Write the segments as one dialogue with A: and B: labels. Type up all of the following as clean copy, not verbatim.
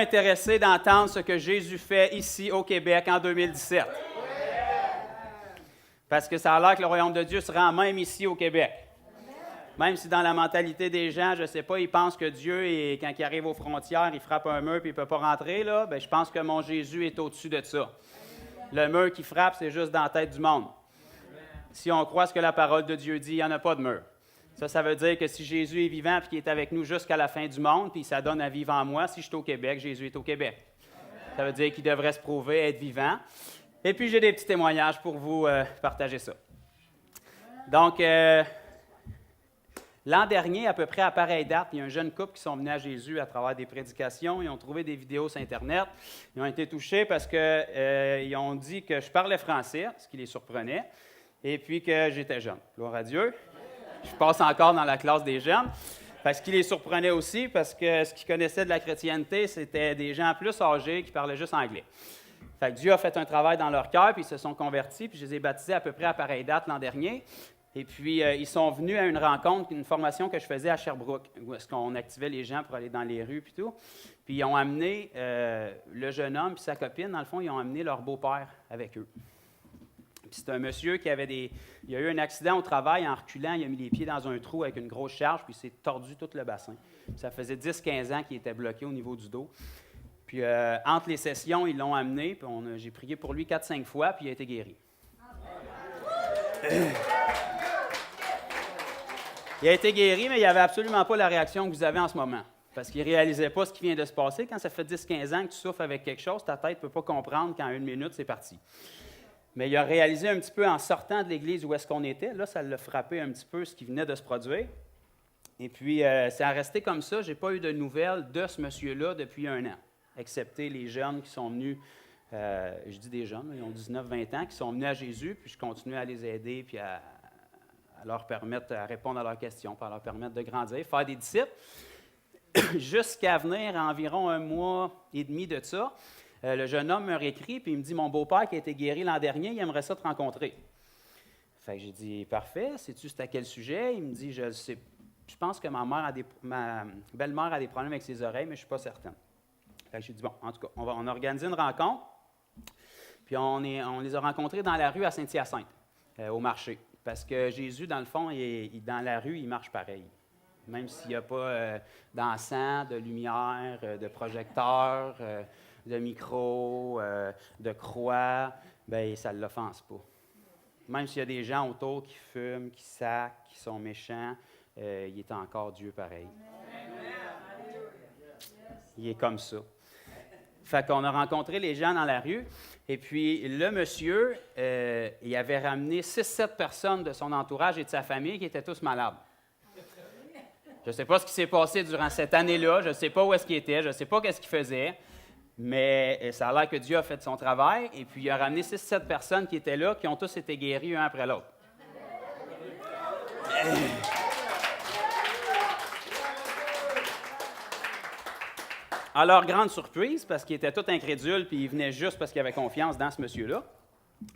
A: intéressé d'entendre ce que Jésus fait ici au Québec en 2017? Parce que ça a l'air que le royaume de Dieu se rend même ici au Québec. Même si dans la mentalité des gens, je ne sais pas, ils pensent que Dieu, quand il arrive aux frontières, il frappe un mur et il ne peut pas rentrer, là, bien, je pense que mon Jésus est au-dessus de ça. Le mur qui frappe, c'est juste dans la tête du monde. Si on croit ce que la parole de Dieu dit, il n'y en a pas de mur. Ça veut dire que si Jésus est vivant et qu'il est avec nous jusqu'à la fin du monde, puis ça donne à vivre en moi, si je suis au Québec, Jésus est au Québec. Ça veut dire qu'il devrait se prouver être vivant. Et puis, j'ai des petits témoignages pour vous partager ça. Donc, l'an dernier, à peu près à pareille date, il y a un jeune couple qui sont venus à Jésus à travers des prédications. Ils ont trouvé des vidéos sur Internet. Ils ont été touchés parce qu'ils ont dit que je parlais français, ce qui les surprenait, et puis que j'étais jeune. Gloire à Dieu. Je passe encore dans la classe des jeunes. Parce qu'il les surprenait aussi, parce que ce qu'ils connaissaient de la chrétienté, c'était des gens plus âgés qui parlaient juste anglais. Fait que Dieu a fait un travail dans leur cœur, puis ils se sont convertis, puis je les ai baptisés à peu près à pareille date l'an dernier. Et puis, ils sont venus à une rencontre, une formation que je faisais à Sherbrooke, où est-ce qu'on activait les gens pour aller dans les rues, puis tout. Puis, ils ont amené le jeune homme puis sa copine, dans le fond, ils ont amené leur beau-père avec eux. Puis, c'est un monsieur qui avait il a eu un accident au travail, en reculant, il a mis les pieds dans un trou avec une grosse charge, puis il s'est tordu tout le bassin. Puis, ça faisait 10-15 ans qu'il était bloqué au niveau du dos. Puis, entre les sessions, ils l'ont amené, puis j'ai prié pour lui 4-5 fois, puis il a été guéri. Il a été guéri, mais il n'avait absolument pas la réaction que vous avez en ce moment. Parce qu'il ne réalisait pas ce qui vient de se passer. Quand ça fait 10-15 ans que tu souffres avec quelque chose, ta tête ne peut pas comprendre qu'en 1 minute, c'est parti. Mais il a réalisé un petit peu en sortant de l'église où est-ce qu'on était. Là, ça l'a frappé un petit peu ce qui venait de se produire. Et puis, c'est resté comme ça. Je n'ai pas eu de nouvelles de ce monsieur-là depuis 1 an, excepté les jeunes qui sont venus, je dis des jeunes, ils ont 19-20 ans, qui sont venus à Jésus, puis je continue à les aider, puis à leur permettre à répondre à leurs questions, puis à leur permettre de grandir, faire des disciples. Jusqu'à venir environ 1 mois et demi de ça, le jeune homme me réécrit, puis il me dit « Mon beau-père qui a été guéri l'an dernier, il aimerait ça te rencontrer. » Fait que j'ai dit « Parfait, sais-tu c'est à quel sujet? » Il me dit « Je sais, je pense que ma belle-mère a des problèmes avec ses oreilles, mais je ne suis pas certaine. » Fait que j'ai dit « Bon, en tout cas, on a organisé une rencontre, puis on les a rencontrés dans la rue à Saint-Hyacinthe, au marché. Parce que Jésus, dans le fond, dans la rue, il marche pareil. Même s'il n'y a pas d'encens, de lumière, de projecteur, de micro, de croix, bien, ça ne l'offense pas. Même s'il y a des gens autour qui fument, qui sacent, qui sont méchants, il est encore Dieu pareil. Il est comme ça. Fait qu'on a rencontré les gens dans la rue, et puis le monsieur, il avait ramené 6-7 personnes de son entourage et de sa famille qui étaient tous malades. Je ne sais pas ce qui s'est passé durant cette année-là, je ne sais pas où est-ce qu'il était, je ne sais pas qu'est-ce qu'il faisait, mais ça a l'air que Dieu a fait son travail, et puis il a ramené 6-7 personnes qui étaient là, qui ont tous été guéris un après l'autre. Alors, grande surprise, parce qu'ils étaient tous incrédules, puis ils venaient juste parce qu'ils avaient confiance dans ce monsieur-là.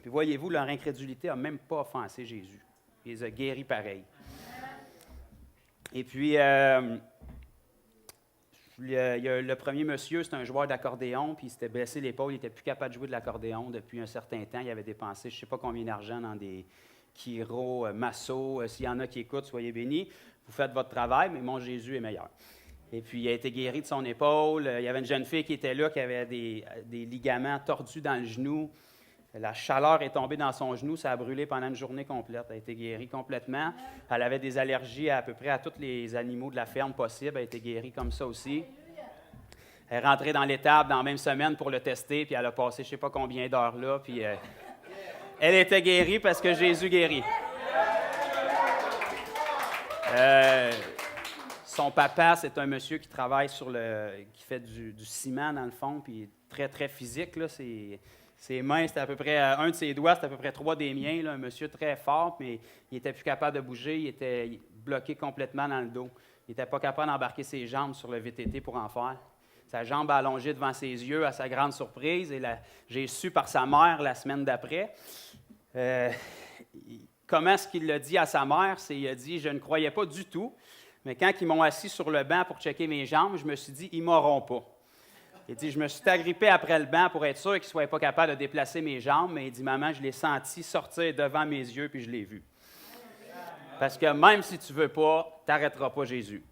A: Puis voyez-vous, leur incrédulité n'a même pas offensé Jésus. Il les a guéris pareil. Et puis, le premier monsieur, c'est un joueur d'accordéon, puis il s'était blessé l'épaule, il n'était plus capable de jouer de l'accordéon depuis un certain temps. Il avait dépensé je ne sais pas combien d'argent dans des chiro, masso. S'il y en a qui écoutent, soyez bénis. Vous faites votre travail, mais mon Jésus est meilleur. Et puis, il a été guéri de son épaule. Il y avait une jeune fille qui était là, qui avait des ligaments tordus dans le genou. La chaleur est tombée dans son genou. Ça a brûlé pendant une journée complète. Elle a été guérie complètement. Elle avait des allergies à peu près à tous les animaux de la ferme possible. Elle a été guérie comme ça aussi. Elle est rentrée dans l'étable dans la même semaine pour le tester, puis elle a passé je ne sais pas combien d'heures là. Puis elle était guérie parce que Jésus guérit. Son papa, c'est un monsieur qui travaille qui fait du ciment dans le fond, puis très, très physique. Là, ses mains, c'était à peu près, un de ses doigts, c'était à peu près 3 des miens. Là, un monsieur très fort, mais il n'était plus capable de bouger, il était bloqué complètement dans le dos. Il n'était pas capable d'embarquer ses jambes sur le VTT pour en faire. Sa jambe a allongé devant ses yeux, à sa grande surprise, et j'ai su par sa mère la semaine d'après. Comment est-ce qu'il l'a dit à sa mère? Il a dit « Je ne croyais pas du tout. » Mais quand ils m'ont assis sur le banc pour checker mes jambes, je me suis dit, ils ne m'auront pas. Il dit, je me suis agrippé après le banc pour être sûr qu'il ne soit pas capable de déplacer mes jambes, mais il dit, maman, je l'ai senti sortir devant mes yeux, puis je l'ai vu. Parce que même si tu ne veux pas, tu n'arrêteras pas Jésus.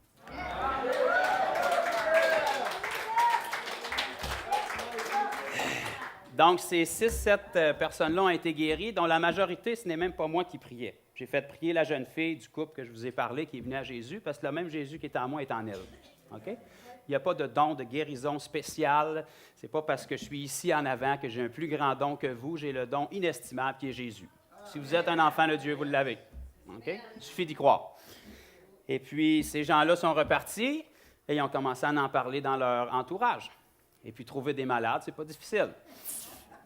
A: Donc, ces 6-7 personnes-là ont été guéries, dont la majorité, ce n'est même pas moi qui priais. J'ai fait prier la jeune fille du couple que je vous ai parlé, qui est venue à Jésus, parce que le même Jésus qui est en moi est en elle. OK? Il n'y a pas de don de guérison spécial. Ce n'est pas parce que je suis ici en avant que j'ai un plus grand don que vous. J'ai le don inestimable qui est Jésus. Si vous êtes un enfant de Dieu, vous l'avez. OK? Il suffit d'y croire. Et puis, ces gens-là sont repartis et ils ont commencé à en parler dans leur entourage. Et puis, trouver des malades, ce n'est pas difficile.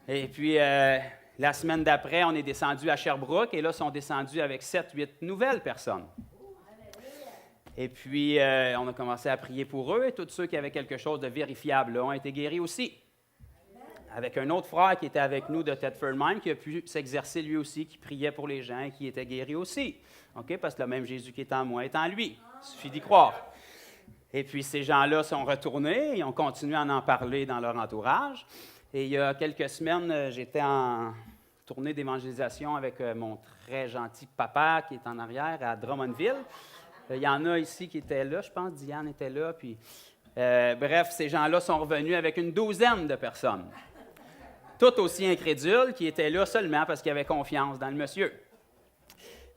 A: Et puis, la semaine d'après, on est descendu à Sherbrooke et là, ils sont descendus avec 7-8 nouvelles personnes. Et puis, on a commencé à prier pour eux et tous ceux qui avaient quelque chose de vérifiable là, ont été guéris aussi. Avec un autre frère qui était avec nous de Thetford Mine, qui a pu s'exercer lui aussi, qui priait pour les gens et qui était guéri aussi. OK? Parce que le même Jésus qui est en moi est en lui. Il suffit d'y croire. Et puis, ces gens-là sont retournés et ont continué à en parler dans leur entourage. Et il y a quelques semaines, j'étais en tournée d'évangélisation avec mon très gentil papa qui est en arrière à Drummondville. Il y en a ici qui étaient là, je pense, Diane était là. Puis, bref, ces gens-là sont revenus avec une douzaine de personnes. Tout aussi incrédules, qui étaient là seulement parce qu'ils avaient confiance dans le monsieur.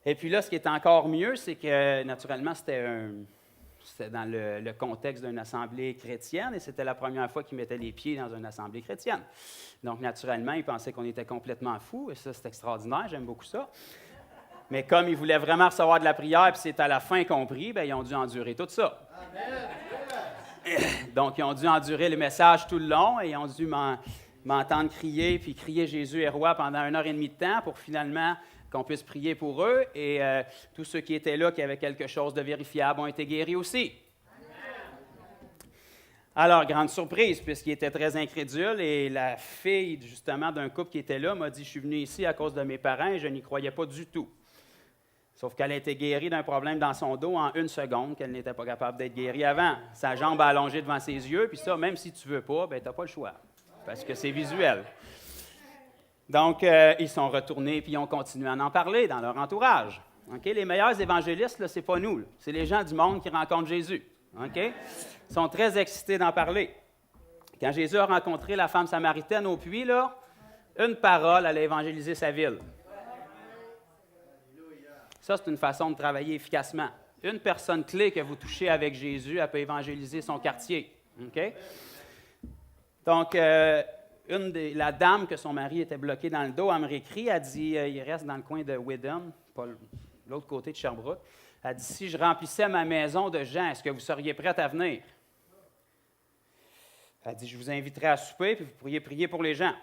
A: Et puis là, ce qui est encore mieux, c'est que, naturellement, c'était dans le contexte d'une assemblée chrétienne et c'était la première fois qu'ils mettaient les pieds dans une assemblée chrétienne. Donc, naturellement, ils pensaient qu'on était complètement fous et ça, c'est extraordinaire, j'aime beaucoup ça. Mais comme ils voulaient vraiment recevoir de la prière puis c'est à la fin compris, bien, ils ont dû endurer tout ça. Amen. Donc, ils ont dû endurer le message tout le long et ils ont dû m'entendre crier puis crier Jésus est roi pendant 1h30 de temps pour finalement qu'on puisse prier pour eux. Et tous ceux qui étaient là, qui avaient quelque chose de vérifiable, ont été guéris aussi. Alors, grande surprise, puisqu'il était très incrédule, et la fille, justement, d'un couple qui était là m'a dit, « Je suis venu ici à cause de mes parents et je n'y croyais pas du tout. » Sauf qu'elle a été guérie d'un problème dans son dos en 1 seconde, qu'elle n'était pas capable d'être guérie avant. Sa jambe a allongé devant ses yeux, puis ça, même si tu ne veux pas, bien, tu n'as pas le choix, parce que c'est visuel. Donc, ils sont retournés et ils ont continué à en parler dans leur entourage. Okay? Les meilleurs évangélistes, ce n'est pas nous. C'est les gens du monde qui rencontrent Jésus. Okay? Ils sont très excités d'en parler. Quand Jésus a rencontré la femme samaritaine au puits, là, une parole allait évangéliser sa ville. Ça, c'est une façon de travailler efficacement. Une personne clé que vous touchez avec Jésus, elle peut évangéliser son quartier. Okay? Donc, la dame que son mari était bloqué dans le dos, elle me réécrit, elle dit, il reste dans le coin de Whedon, pas l'autre côté de Sherbrooke. Elle dit, si je remplissais ma maison de gens, est-ce que vous seriez prête à venir? Elle dit, je vous inviterai à souper, puis vous pourriez prier pour les gens.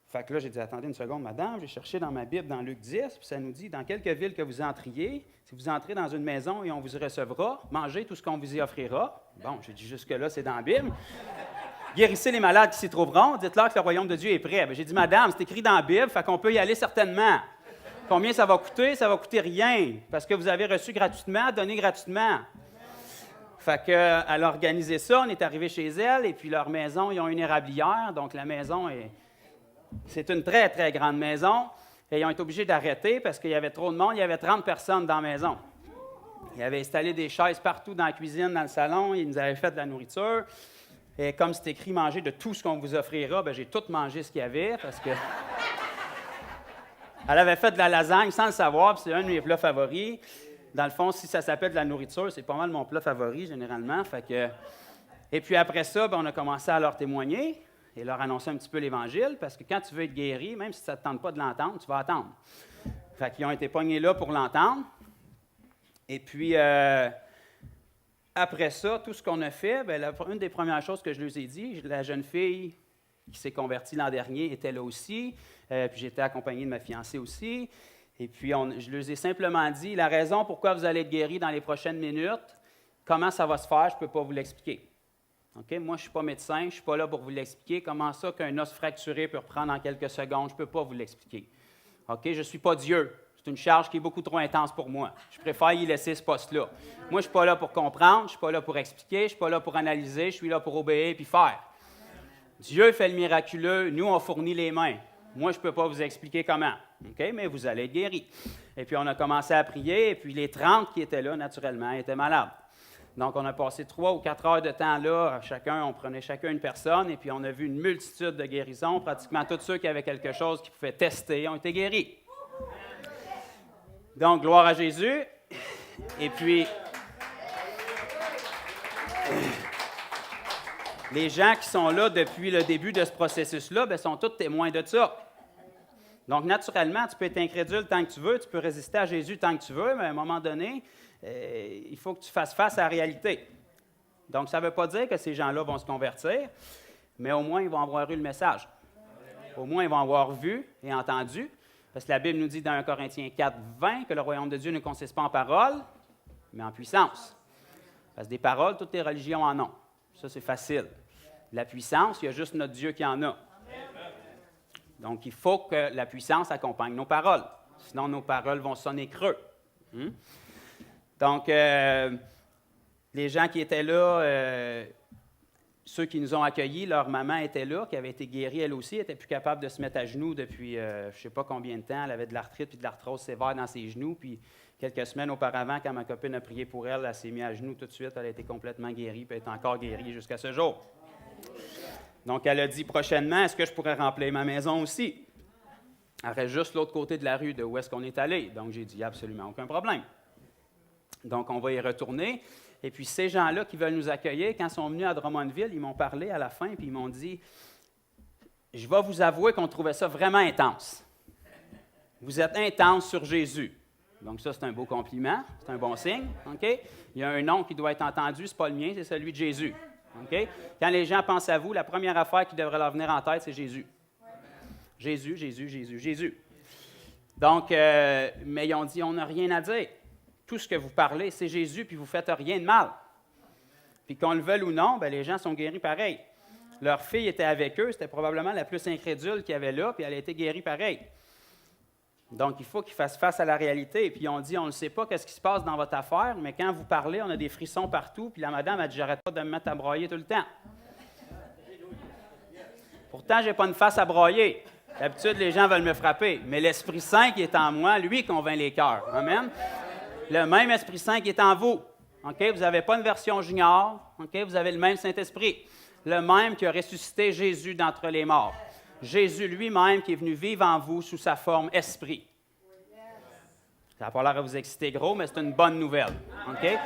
A: Fait que là, j'ai dit, attendez une seconde, madame, j'ai cherché dans ma Bible, dans Luc 10, puis ça nous dit, dans quelque ville que vous entriez, si vous entrez dans une maison et on vous y recevra, mangez tout ce qu'on vous y offrira. Bon, j'ai dit, jusque-là, c'est dans la Bible. Guérissez les malades qui s'y trouveront, dites-leur que le royaume de Dieu est prêt. Bien, j'ai dit, madame, c'est écrit dans la Bible, fait qu'on peut y aller certainement. Combien ça va coûter? Ça va coûter rien, parce que vous avez reçu gratuitement, donné gratuitement. Fait qu'elle a organisé ça, on est arrivé chez elle, et puis leur maison, ils ont une érablière, donc la maison c'est une très, très grande maison, et ils ont été obligés d'arrêter parce qu'il y avait trop de monde, il y avait 30 personnes dans la maison. Ils avaient installé des chaises partout dans la cuisine, dans le salon, ils nous avaient fait de la nourriture. Et comme c'est écrit, manger de tout ce qu'on vous offrira, bien, j'ai tout mangé ce qu'il y avait parce que. Elle avait fait de la lasagne sans le savoir, puis c'est un de mes plats favoris. Dans le fond, si ça s'appelle de la nourriture, c'est pas mal mon plat favori, généralement. Fait que. Et puis après ça, bien, on a commencé à leur témoigner et leur annoncer un petit peu l'Évangile, parce que quand tu veux être guéri, même si ça ne te tente pas de l'entendre, tu vas attendre. Fait qu'ils ont été pognés là pour l'entendre. Et puis. Après ça, tout ce qu'on a fait, bien, une des premières choses que je leur ai dit, la jeune fille qui s'est convertie l'an dernier était là aussi, puis j'étais accompagné de ma fiancée aussi, et puis je leur ai simplement dit, la raison pourquoi vous allez être guéris dans les prochaines minutes, comment ça va se faire, je ne peux pas vous l'expliquer. Okay? Moi, je ne suis pas médecin, je ne suis pas là pour vous l'expliquer. Comment ça qu'un os fracturé peut reprendre en quelques secondes, je ne peux pas vous l'expliquer. Okay? Je ne suis pas Dieu. C'est une charge qui est beaucoup trop intense pour moi. Je préfère y laisser ce poste-là. Moi, je ne suis pas là pour comprendre, je ne suis pas là pour expliquer, je ne suis pas là pour analyser, je suis là pour obéir et faire. Dieu fait le miraculeux, nous, on fournit les mains. Moi, je ne peux pas vous expliquer comment, OK? Mais vous allez être guéris. Et puis, on a commencé à prier, et puis les 30 qui étaient là, naturellement, étaient malades. Donc, on a passé 3 ou 4 heures de temps là, on prenait chacun une personne, et puis on a vu une multitude de guérisons. Pratiquement tous ceux qui avaient quelque chose qu'ils pouvaient tester ont été guéris. Donc, gloire à Jésus. Et puis, les gens qui sont là depuis le début de ce processus-là, bien, sont tous témoins de ça. Donc, naturellement, tu peux être incrédule tant que tu veux, tu peux résister à Jésus tant que tu veux, mais à un moment donné, il faut que tu fasses face à la réalité. Donc, ça ne veut pas dire que ces gens-là vont se convertir, mais au moins, ils vont avoir eu le message. Au moins, ils vont avoir vu et entendu. Parce que la Bible nous dit dans 1 Corinthiens 4, 20 que le royaume de Dieu ne consiste pas en paroles, mais en puissance. Parce que des paroles, toutes les religions en ont. Ça, c'est facile. La puissance, il y a juste notre Dieu qui en a. Donc, il faut que la puissance accompagne nos paroles. Sinon, nos paroles vont sonner creux. Donc, les gens qui étaient là, ceux qui nous ont accueillis, leur maman était là, qui avait été guérie elle aussi, elle n'était plus capable de se mettre à genoux depuis je ne sais pas combien de temps. Elle avait de l'arthrite et de l'arthrose sévère dans ses genoux. Puis, quelques semaines auparavant, quand ma copine a prié pour elle, elle s'est mise à genoux tout de suite. Elle a été complètement guérie, puis elle est encore guérie jusqu'à ce jour. Donc, elle a dit prochainement, est-ce que je pourrais remplir ma maison aussi? Elle reste juste l'autre côté de la rue de où est-ce qu'on est allé. Donc, j'ai dit absolument aucun problème. Donc, on va y retourner. Et puis, ces gens-là qui veulent nous accueillir, quand ils sont venus à Drummondville, ils m'ont parlé à la fin, puis ils m'ont dit, je vais vous avouer qu'on trouvait ça vraiment intense. Vous êtes intense sur Jésus. Donc, ça, c'est un beau compliment, c'est un bon signe. OK? Il y a un nom qui doit être entendu, ce n'est pas le mien, c'est celui de Jésus. OK? Quand les gens pensent à vous, la première affaire qui devrait leur venir en tête, c'est Jésus. Jésus, Jésus, Jésus, Jésus. Donc, mais ils ont dit, on n'a rien à dire. Tout ce que vous parlez, c'est Jésus, puis vous ne faites rien de mal. Puis qu'on le veuille ou non, bien, les gens sont guéris pareil. Leur fille était avec eux, c'était probablement la plus incrédule qu'il y avait là, puis elle a été guérie pareil. Donc, il faut qu'ils fassent face à la réalité. Puis, on dit, on ne sait pas qu'est-ce qui se passe dans votre affaire, mais quand vous parlez, on a des frissons partout. Puis la madame a dit, j'arrête pas de me mettre à broyer tout le temps. Pourtant, je n'ai pas une face à broyer. D'habitude, les gens veulent me frapper. Mais l'Esprit Saint qui est en moi, lui, convainc les cœurs. Amen. Le même Esprit Saint qui est en vous. Okay? Vous n'avez pas une version junior. Okay? Vous avez le même Saint-Esprit. Le même qui a ressuscité Jésus d'entre les morts. Jésus lui-même qui est venu vivre en vous sous sa forme esprit. Ça n'a pas l'air à vous exciter gros, mais c'est une bonne nouvelle. Okay?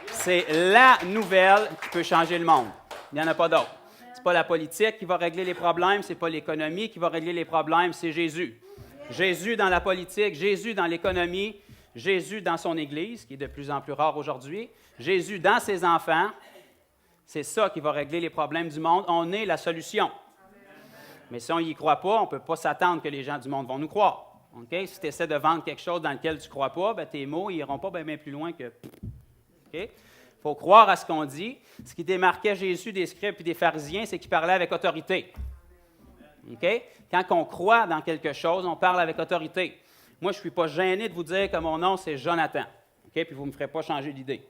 A: C'est la nouvelle qui peut changer le monde. Il n'y en a pas d'autre. Ce n'est pas la politique qui va régler les problèmes, ce n'est pas l'économie qui va régler les problèmes, c'est Jésus. Jésus dans la politique, Jésus dans l'économie, Jésus dans son Église, qui est de plus en plus rare aujourd'hui, Jésus dans ses enfants, c'est ça qui va régler les problèmes du monde. On est la solution. Mais si on n'y croit pas, on ne peut pas s'attendre que les gens du monde vont nous croire. Okay? Si tu essaies de vendre quelque chose dans lequel tu ne crois pas, bien, tes mots n'iront pas bien plus loin que... Okay? Il faut croire à ce qu'on dit. Ce qui démarquait Jésus des scribes et des pharisiens, c'est qu'il parlait avec autorité. Okay? Quand on croit dans quelque chose, on parle avec autorité. Moi, je ne suis pas gêné de vous dire que mon nom, c'est Jonathan. Okay? Puis vous ne me ferez pas changer d'idée.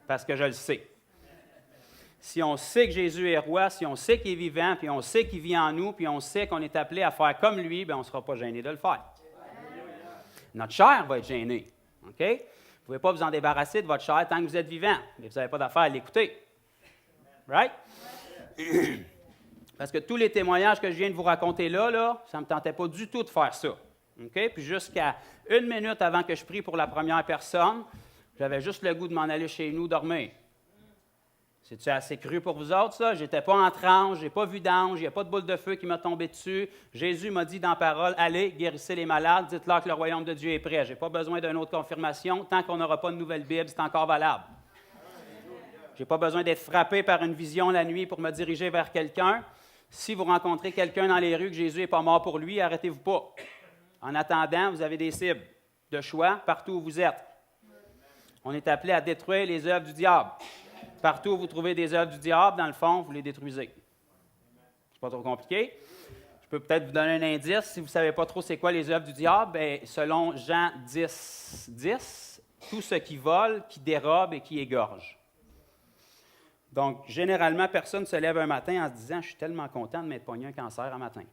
A: Parce que je le sais. Si on sait que Jésus est roi, si on sait qu'il est vivant, puis on sait qu'il vit en nous, puis on sait qu'on est appelé à faire comme lui, bien, on ne sera pas gêné de le faire. Notre chair va être gênée. OK? Vous ne pouvez pas vous en débarrasser de votre chair tant que vous êtes vivant. Mais vous n'avez pas d'affaire à l'écouter. Right? Parce que tous les témoignages que je viens de vous raconter là, ça ne me tentait pas du tout de faire ça. OK? Puis jusqu'à 1 minute avant que je prie pour la première personne, j'avais juste le goût de m'en aller chez nous dormir. C'est-tu assez cru pour vous autres, ça? Je n'étais pas en transe, je n'ai pas vu d'ange, il n'y a pas de boule de feu qui m'a tombé dessus. Jésus m'a dit dans la parole, allez, guérissez les malades, dites-leur que le royaume de Dieu est prêt. Je n'ai pas besoin d'une autre confirmation. Tant qu'on n'aura pas de nouvelle Bible, c'est encore valable. Je n'ai pas besoin d'être frappé par une vision la nuit pour me diriger vers quelqu'un. Si vous rencontrez quelqu'un dans les rues que Jésus n'est pas mort pour lui, arrêtez-vous pas. En attendant, vous avez des cibles de choix partout où vous êtes. On est appelé à détruire les œuvres du diable. Partout où vous trouvez des œuvres du diable, dans le fond, vous les détruisez. C'est pas trop compliqué. Je peux peut-être vous donner un indice. Si vous ne savez pas trop c'est quoi les œuvres du diable, bien, selon Jean 10, 10, tout ce qui vole, qui dérobe et qui égorge. Donc, généralement, personne ne se lève un matin en se disant « Je suis tellement content de m'être pogné un cancer un matin. »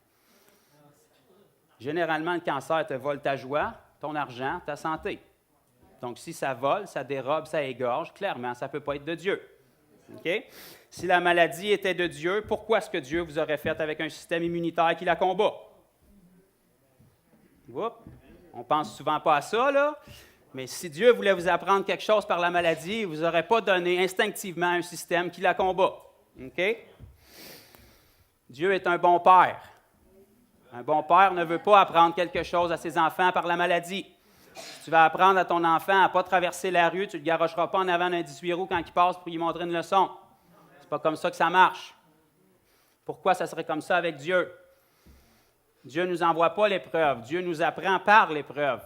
A: Généralement, le cancer te vole ta joie, ton argent, ta santé. Donc, si ça vole, ça dérobe, ça égorge, clairement, ça ne peut pas être de Dieu. OK? Si la maladie était de Dieu, pourquoi est-ce que Dieu vous aurait fait avec un système immunitaire qui la combat? Oups, on pense souvent pas à ça, là. Mais si Dieu voulait vous apprendre quelque chose par la maladie, il ne vous aurait pas donné instinctivement un système qui la combat. OK? Dieu est un bon père. Un bon père ne veut pas apprendre quelque chose à ses enfants par la maladie. Si tu vas apprendre à ton enfant à ne pas traverser la rue, tu ne le garocheras pas en avant d'un 18 roues quand il passe pour lui montrer une leçon. C'est pas comme ça que ça marche. Pourquoi ça serait comme ça avec Dieu? Dieu ne nous envoie pas l'épreuve. Dieu nous apprend par l'épreuve.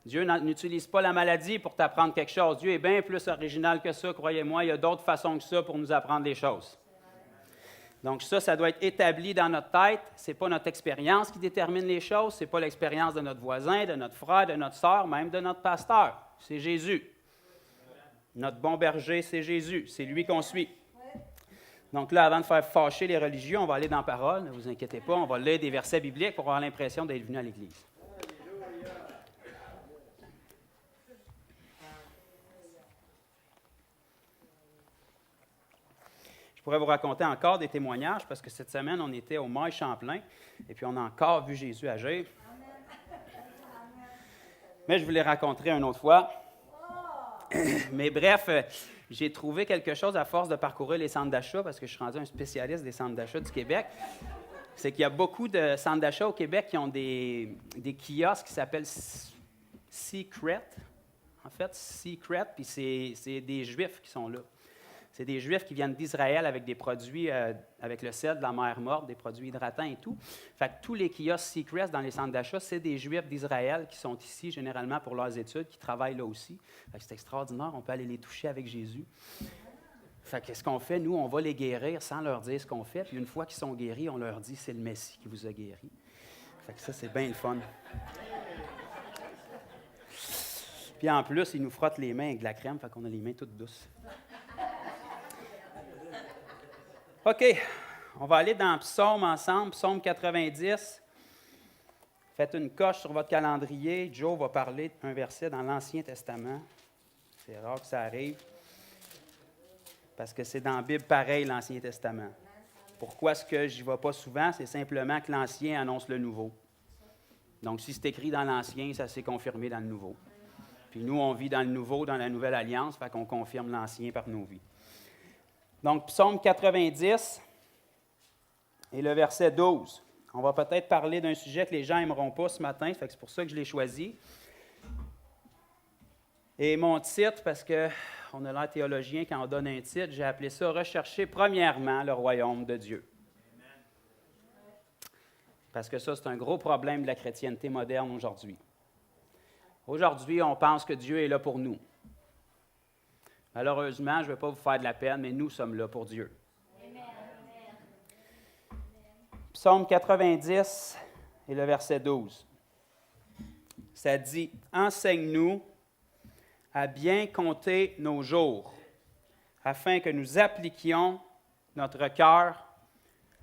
A: Dieu n'utilise pas la maladie pour t'apprendre quelque chose. Dieu est bien plus original que ça, croyez-moi. Il y a d'autres façons que ça pour nous apprendre des choses. Donc ça doit être établi dans notre tête. Ce n'est pas notre expérience qui détermine les choses. Ce n'est pas l'expérience de notre voisin, de notre frère, de notre sœur, même de notre pasteur. C'est Jésus. Notre bon berger, c'est Jésus. C'est lui qu'on suit. Donc là, avant de faire fâcher les religieux, on va aller dans la parole. Ne vous inquiétez pas, on va lire des versets bibliques pour avoir l'impression d'être venu à l'Église. Je pourrais vous raconter encore des témoignages parce que cette semaine, on était au Mail Champlain et puis on a encore vu Jésus agir. Mais je vous les raconterai une autre fois. Mais bref, j'ai trouvé quelque chose à force de parcourir les centres d'achat parce que je suis rendu un spécialiste des centres d'achat du Québec. C'est qu'il y a beaucoup de centres d'achat au Québec qui ont des kiosques qui s'appellent Secret. En fait, Secret, puis c'est des Juifs qui sont là. C'est des Juifs qui viennent d'Israël avec des produits, avec le sel de la mer morte, des produits hydratants et tout. Fait que tous les kiosques Secrets dans les centres d'achat, c'est des Juifs d'Israël qui sont ici généralement pour leurs études, qui travaillent là aussi. Fait que c'est extraordinaire, on peut aller les toucher avec Jésus. Fait que ce qu'on fait, nous, on va les guérir sans leur dire ce qu'on fait. Puis une fois qu'ils sont guéris, on leur dit c'est le Messie qui vous a guéri. Fait que ça, c'est bien le fun. Puis en plus, ils nous frottent les mains avec de la crème, fait qu'on a les mains toutes douces. OK, on va aller dans Psaume ensemble, Psaume 90. Faites une coche sur votre calendrier. Joe va parler d'un verset dans l'Ancien Testament. C'est rare que ça arrive, parce que c'est dans la Bible pareil, l'Ancien Testament. Pourquoi est-ce que je n'y vais pas souvent? C'est simplement que l'Ancien annonce le Nouveau. Donc, si c'est écrit dans l'Ancien, ça s'est confirmé dans le Nouveau. Puis nous, on vit dans le Nouveau, dans la Nouvelle Alliance, fait qu'on confirme l'Ancien par nos vies. Donc, Psaume 90 et le verset 12. On va peut-être parler d'un sujet que les gens n'aimeront pas ce matin, fait que c'est pour ça que je l'ai choisi. Et mon titre, parce qu'on a l'air théologien quand on donne un titre, j'ai appelé ça « Rechercher premièrement le royaume de Dieu ». Parce que ça, c'est un gros problème de la chrétienté moderne aujourd'hui. Aujourd'hui, on pense que Dieu est là pour nous. Malheureusement, je ne vais pas vous faire de la peine, mais nous sommes là pour Dieu. Amen. Psaume 90 et le verset 12. Ça dit « Enseigne-nous à bien compter nos jours, afin que nous appliquions notre cœur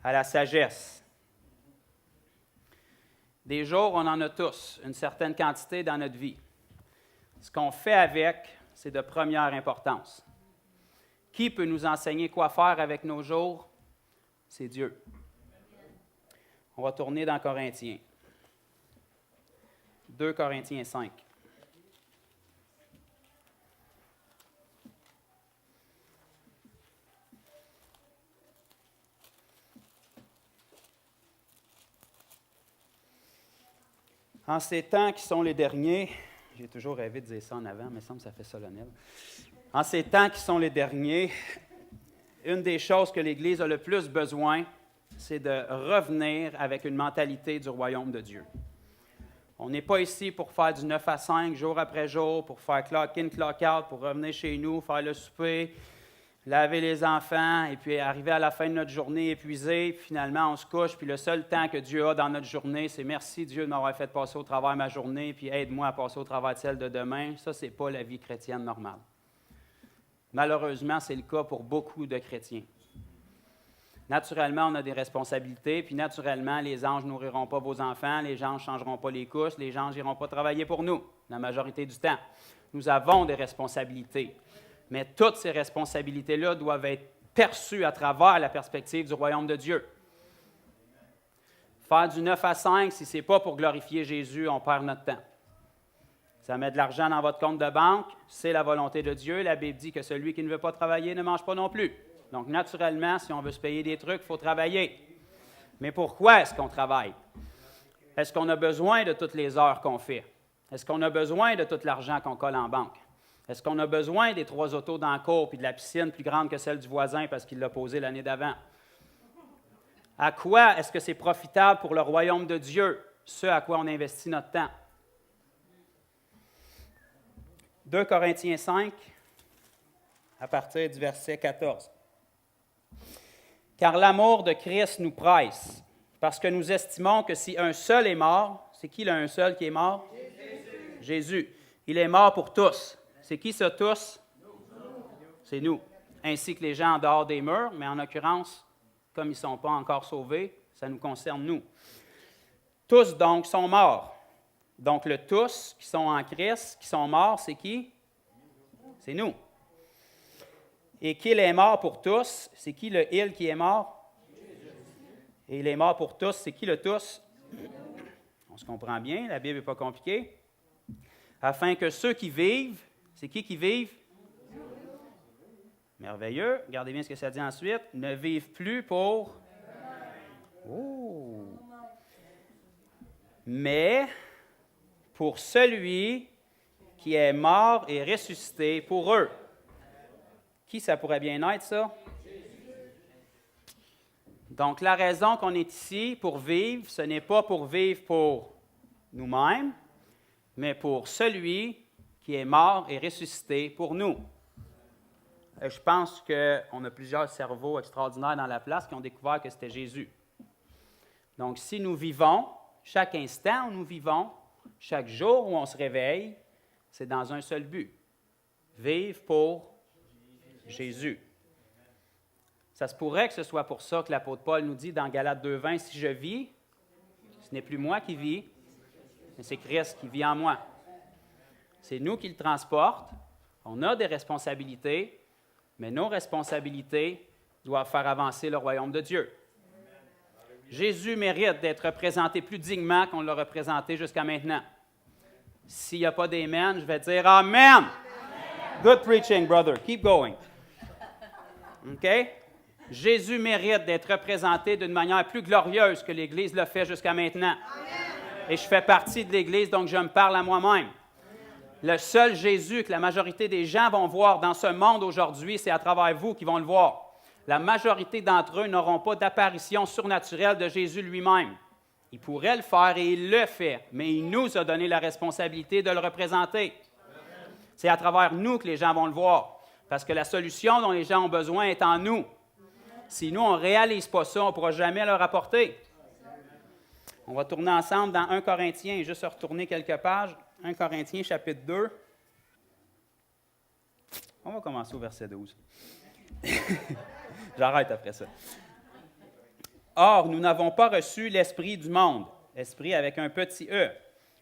A: à la sagesse. » Des jours, on en a tous, une certaine quantité dans notre vie. Ce qu'on fait avec, c'est de première importance. Qui peut nous enseigner quoi faire avec nos jours? C'est Dieu. On va tourner dans Corinthiens. 2 Corinthiens 5. En ces temps qui sont les derniers, j'ai toujours rêvé de dire ça en avant, mais il semble que ça fait solennel. En ces temps qui sont les derniers, une des choses que l'Église a le plus besoin, c'est de revenir avec une mentalité du royaume de Dieu. On n'est pas ici pour faire du 9 à 5, jour après jour, pour faire clock in, clock out, pour revenir chez nous, faire le souper, laver les enfants, et puis arriver à la fin de notre journée épuisé, puis finalement on se couche, puis le seul temps que Dieu a dans notre journée, c'est merci Dieu de m'avoir fait passer au travers ma journée, puis aide-moi à passer au travers de celle de demain. Ça, ce n'est pas la vie chrétienne normale. Malheureusement, c'est le cas pour beaucoup de chrétiens. Naturellement, on a des responsabilités, puis naturellement, les anges ne nourriront pas vos enfants, les anges ne changeront pas les couches, les anges n'iront pas travailler pour nous, la majorité du temps. Nous avons des responsabilités. Mais toutes ces responsabilités-là doivent être perçues à travers la perspective du royaume de Dieu. Faire du 9 à 5, si ce n'est pas pour glorifier Jésus, on perd notre temps. Ça met de l'argent dans votre compte de banque, c'est la volonté de Dieu. La Bible dit que celui qui ne veut pas travailler ne mange pas non plus. Donc, naturellement, si on veut se payer des trucs, il faut travailler. Mais pourquoi est-ce qu'on travaille? Est-ce qu'on a besoin de toutes les heures qu'on fait? Est-ce qu'on a besoin de tout l'argent qu'on colle en banque? Est-ce qu'on a besoin des 3 autos dans la cour et de la piscine plus grande que celle du voisin parce qu'il l'a posée l'année d'avant? À quoi est-ce que c'est profitable pour le royaume de Dieu, ce à quoi on investit notre temps? 2 Corinthiens 5, à partir du verset 14. « Car l'amour de Christ nous presse, parce que nous estimons que si un seul est mort, c'est qui le un seul qui est mort? Jésus. Il est mort pour tous. C'est qui ça, tous? C'est nous. Ainsi que les gens en dehors des murs, mais en l'occurrence, comme ils ne sont pas encore sauvés, ça nous concerne nous. Tous donc sont morts. Donc le tous qui sont en Christ, qui sont morts, c'est qui? C'est nous. Et qu'il est mort pour tous, c'est qui le il qui est mort? Et il est mort pour tous, c'est qui le tous? On se comprend bien, la Bible n'est pas compliquée. Afin que ceux qui vivent, c'est qui vivent? Merveilleux. Regardez bien ce que ça dit ensuite. Ne vivent plus pour... Oh. Mais pour celui qui est mort et ressuscité pour eux. Qui ça pourrait bien être, ça? Donc, la raison qu'on est ici pour vivre, ce n'est pas pour vivre pour nous-mêmes, mais pour celui qui est mort et ressuscité pour nous. Je pense qu'on a plusieurs cerveaux extraordinaires dans la place qui ont découvert que c'était Jésus. Donc, si nous vivons, chaque instant où nous vivons, chaque jour où on se réveille, c'est dans un seul but. Vivre pour Jésus. Ça se pourrait que ce soit pour ça que l'apôtre Paul nous dit dans Galates 2,20, « Si je vis, ce n'est plus moi qui vis, mais c'est Christ qui vit en moi. » C'est nous qui le transportons. On a des responsabilités, mais nos responsabilités doivent faire avancer le royaume de Dieu. Jésus mérite d'être représenté plus dignement qu'on l'a représenté jusqu'à maintenant. S'il n'y a pas d'amen, je vais dire Amen. Good preaching, brother. Keep going. OK? Jésus mérite d'être représenté d'une manière plus glorieuse que l'Église l'a fait jusqu'à maintenant. Et je fais partie de l'Église, donc je me parle à moi-même. Le seul Jésus que la majorité des gens vont voir dans ce monde aujourd'hui, c'est à travers vous qu'ils vont le voir. La majorité d'entre eux n'auront pas d'apparition surnaturelle de Jésus lui-même. Il pourrait le faire et il le fait, mais il nous a donné la responsabilité de le représenter. C'est à travers nous que les gens vont le voir, parce que la solution dont les gens ont besoin est en nous. Si nous, on ne réalise pas ça, on ne pourra jamais leur apporter. On va tourner ensemble dans 1 Corinthiens, juste retourner quelques pages. 1 Corinthiens, chapitre 2. On va commencer au verset 12. J'arrête après ça. Or, nous n'avons pas reçu l'esprit du monde, esprit avec un petit e,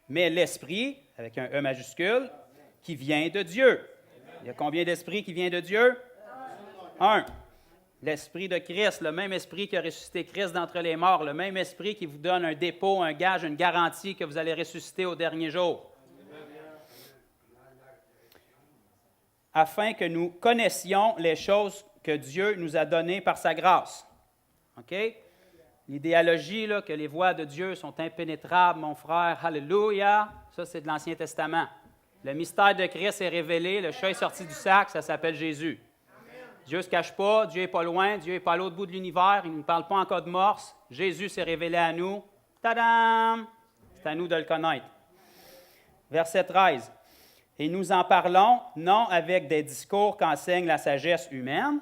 A: mais l'esprit, avec un e majuscule, qui vient de Dieu. Il y a combien d'esprits qui vient de Dieu? Un. L'esprit de Christ, le même esprit qui a ressuscité Christ d'entre les morts, le même esprit qui vous donne un dépôt, un gage, une garantie que vous allez ressusciter au dernier jour. Afin que nous connaissions les choses que Dieu nous a données par sa grâce. OK? L'idéologie, là, que les voies de Dieu sont impénétrables, mon frère, alléluia, ça c'est de l'Ancien Testament. Le mystère de Christ est révélé, le chat est sorti du sac, ça s'appelle Jésus. Dieu ne se cache pas, Dieu n'est pas loin, Dieu n'est pas à l'autre bout de l'univers, il ne parle pas en code morse. Jésus s'est révélé à nous. Tadam! C'est à nous de le connaître. Verset 13. Et nous en parlons non avec des discours qu'enseigne la sagesse humaine,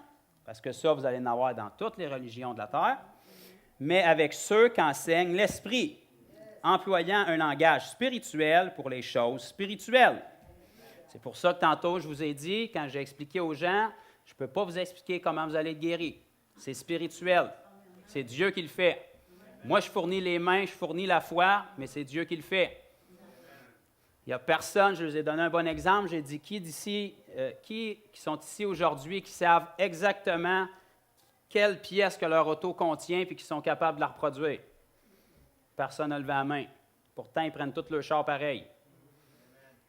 A: parce que ça, vous allez en avoir dans toutes les religions de la terre, mais avec ceux qu'enseigne l'Esprit, employant un langage spirituel pour les choses spirituelles. C'est pour ça que tantôt, je vous ai dit, quand j'ai expliqué aux gens, je ne peux pas vous expliquer comment vous allez être guéri. C'est spirituel. C'est Dieu qui le fait. Moi, je fournis les mains, je fournis la foi, mais c'est Dieu qui le fait. Il n'y a personne, je vous ai donné un bon exemple, j'ai dit qui d'ici, qui sont ici aujourd'hui, qui savent exactement quelle pièce que leur auto contient puis qui sont capables de la reproduire. Personne n'a levé la main. Pourtant, ils prennent tout leur char pareil.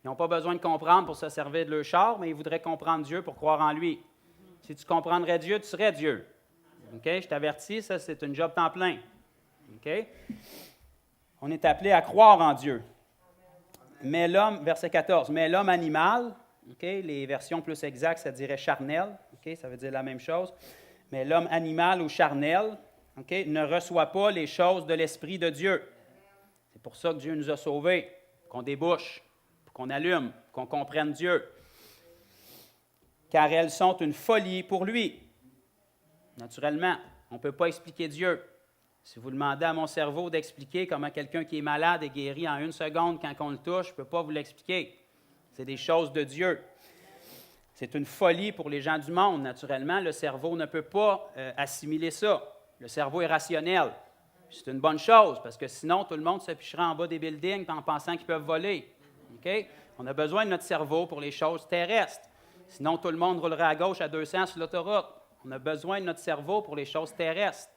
A: Ils n'ont pas besoin de comprendre pour se servir de leur char, mais ils voudraient comprendre Dieu pour croire en lui. Si tu comprendrais Dieu, tu serais Dieu. OK? Je t'avertis, ça, c'est une job temps plein. OK? On est appelé à croire en Dieu. Mais l'homme, verset 14, mais l'homme animal, OK? Les versions plus exactes, ça dirait charnel. OK? Ça veut dire la même chose. Mais l'homme animal ou charnel, OK, ne reçoit pas les choses de l'Esprit de Dieu. C'est pour ça que Dieu nous a sauvés, qu'on débouche, qu'on allume, qu'on comprenne Dieu. Car elles sont une folie pour lui. Naturellement, on ne peut pas expliquer Dieu. Si vous demandez à mon cerveau d'expliquer comment quelqu'un qui est malade est guéri en 1 seconde quand on le touche, je ne peux pas vous l'expliquer. C'est des choses de Dieu. C'est une folie pour les gens du monde. Naturellement, le cerveau ne peut pas assimiler ça. Le cerveau est rationnel. C'est une bonne chose, parce que sinon, tout le monde se picherait en bas des buildings en pensant qu'ils peuvent voler. Okay? On a besoin de notre cerveau pour les choses terrestres. Sinon, tout le monde roulerait à gauche à 200 sur l'autoroute. On a besoin de notre cerveau pour les choses terrestres,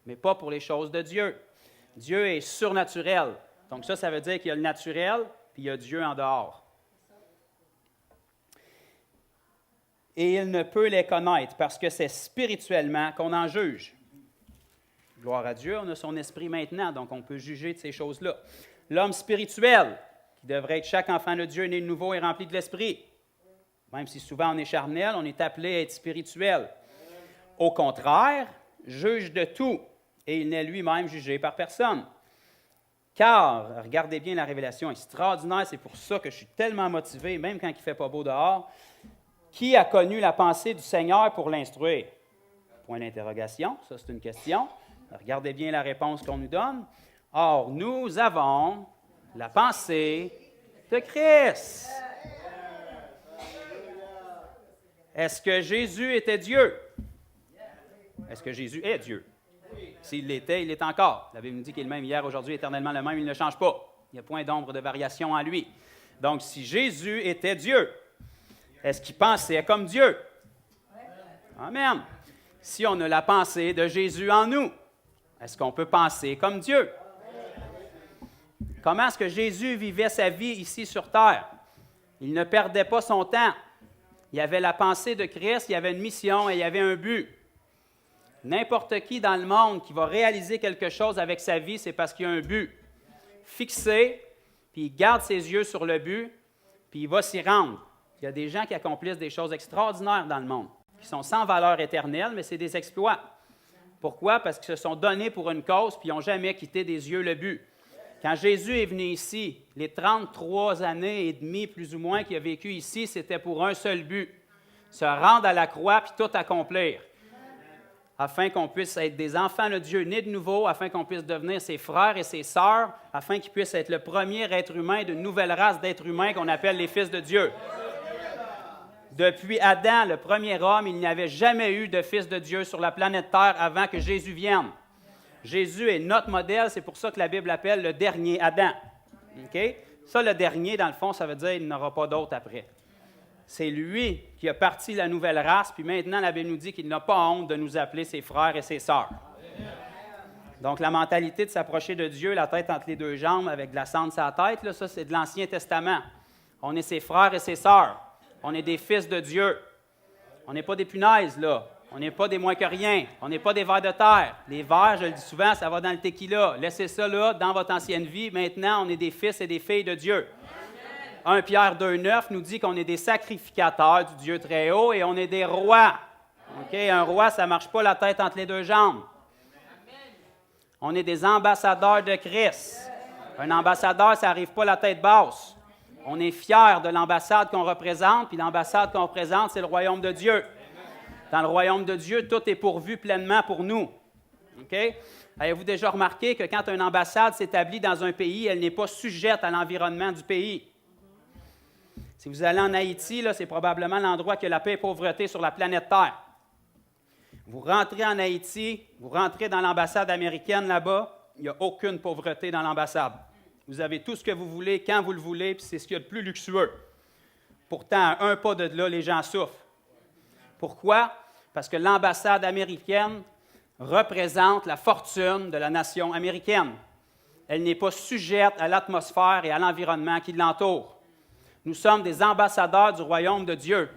A: mais pas pour les choses de Dieu. Dieu est surnaturel. Donc ça veut dire qu'il y a le naturel, puis il y a Dieu en dehors. Et il ne peut les connaître parce que c'est spirituellement qu'on en juge. Gloire à Dieu, on a son esprit maintenant, donc on peut juger de ces choses-là. L'homme spirituel, qui devrait être chaque enfant de Dieu né de nouveau et rempli de l'esprit. Même si souvent on est charnel, on est appelé à être spirituel. Au contraire, juge de tout, et il n'est lui-même jugé par personne. Car, regardez bien la révélation extraordinaire, c'est pour ça que je suis tellement motivé, même quand il ne fait pas beau dehors. Qui a connu la pensée du Seigneur pour l'instruire? Point d'interrogation, ça c'est une question. Regardez bien la réponse qu'on nous donne. Or, nous avons la pensée de Christ. Est-ce que Jésus était Dieu? Est-ce que Jésus est Dieu? S'il l'était, il est encore. La Bible nous dit qu'il est le même hier, aujourd'hui, éternellement le même, il ne change pas. Il n'y a point d'ombre de variation en lui. Donc, si Jésus était Dieu, est-ce qu'il pensait comme Dieu? Amen. Si on a la pensée de Jésus en nous, est-ce qu'on peut penser comme Dieu? Comment est-ce que Jésus vivait sa vie ici sur terre? Il ne perdait pas son temps. Il avait la pensée de Christ, il y avait une mission et il y avait un but. N'importe qui dans le monde qui va réaliser quelque chose avec sa vie, c'est parce qu'il y a un but fixé, puis il garde ses yeux sur le but, puis il va s'y rendre. Il y a des gens qui accomplissent des choses extraordinaires dans le monde, qui sont sans valeur éternelle, mais c'est des exploits. Pourquoi? Parce qu'ils se sont donnés pour une cause, puis ils n'ont jamais quitté des yeux le but. Quand Jésus est venu ici, les 33 années et demie, plus ou moins, qu'il a vécu ici, c'était pour un seul but, se rendre à la croix, puis tout accomplir, afin qu'on puisse être des enfants de Dieu nés de nouveau, afin qu'on puisse devenir ses frères et ses sœurs, afin qu'ils puissent être le premier être humain d'une nouvelle race d'êtres humains qu'on appelle les fils de Dieu. Depuis Adam, le premier homme, il n'y avait jamais eu de fils de Dieu sur la planète Terre avant que Jésus vienne. Jésus est notre modèle, c'est pour ça que la Bible l'appelle le dernier Adam. Okay? Ça, le dernier, dans le fond, ça veut dire qu'il n'y en aura pas d'autre après. C'est lui qui a parti la nouvelle race, puis maintenant, la Bible nous dit qu'il n'a pas honte de nous appeler ses frères et ses sœurs. Donc, la mentalité de s'approcher de Dieu, la tête entre les deux jambes, avec de la cendre sur la tête, là, ça, c'est de l'Ancien Testament. On est ses frères et ses sœurs. On est des fils de Dieu. On n'est pas des punaises, là. On n'est pas des moins que rien. On n'est pas des vers de terre. Les vers, je le dis souvent, ça va dans le tequila. Laissez ça là, dans votre ancienne vie. Maintenant, on est des fils et des filles de Dieu. 1 Pierre 2,9 nous dit qu'on est des sacrificateurs du Dieu très haut et on est des rois. Okay? Un roi, ça ne marche pas la tête entre les deux jambes. On est des ambassadeurs de Christ. Un ambassadeur, ça n'arrive pas la tête basse. On est fiers de l'ambassade qu'on représente, puis l'ambassade qu'on représente, c'est le royaume de Dieu. Dans le royaume de Dieu, tout est pourvu pleinement pour nous. OK? Avez-vous déjà remarqué que quand une ambassade s'établit dans un pays, elle n'est pas sujette à l'environnement du pays? Si vous allez en Haïti, là, c'est probablement l'endroit qui a la paix et pauvreté sur la planète Terre. Vous rentrez en Haïti, vous rentrez dans l'ambassade américaine là-bas, il n'y a aucune pauvreté dans l'ambassade. Vous avez tout ce que vous voulez, quand vous le voulez, puis c'est ce qu'il y a de plus luxueux. Pourtant, à un pas de là, les gens souffrent. Pourquoi? Parce que l'ambassade américaine représente la fortune de la nation américaine. Elle n'est pas sujette à l'atmosphère et à l'environnement qui l'entoure. Nous sommes des ambassadeurs du royaume de Dieu.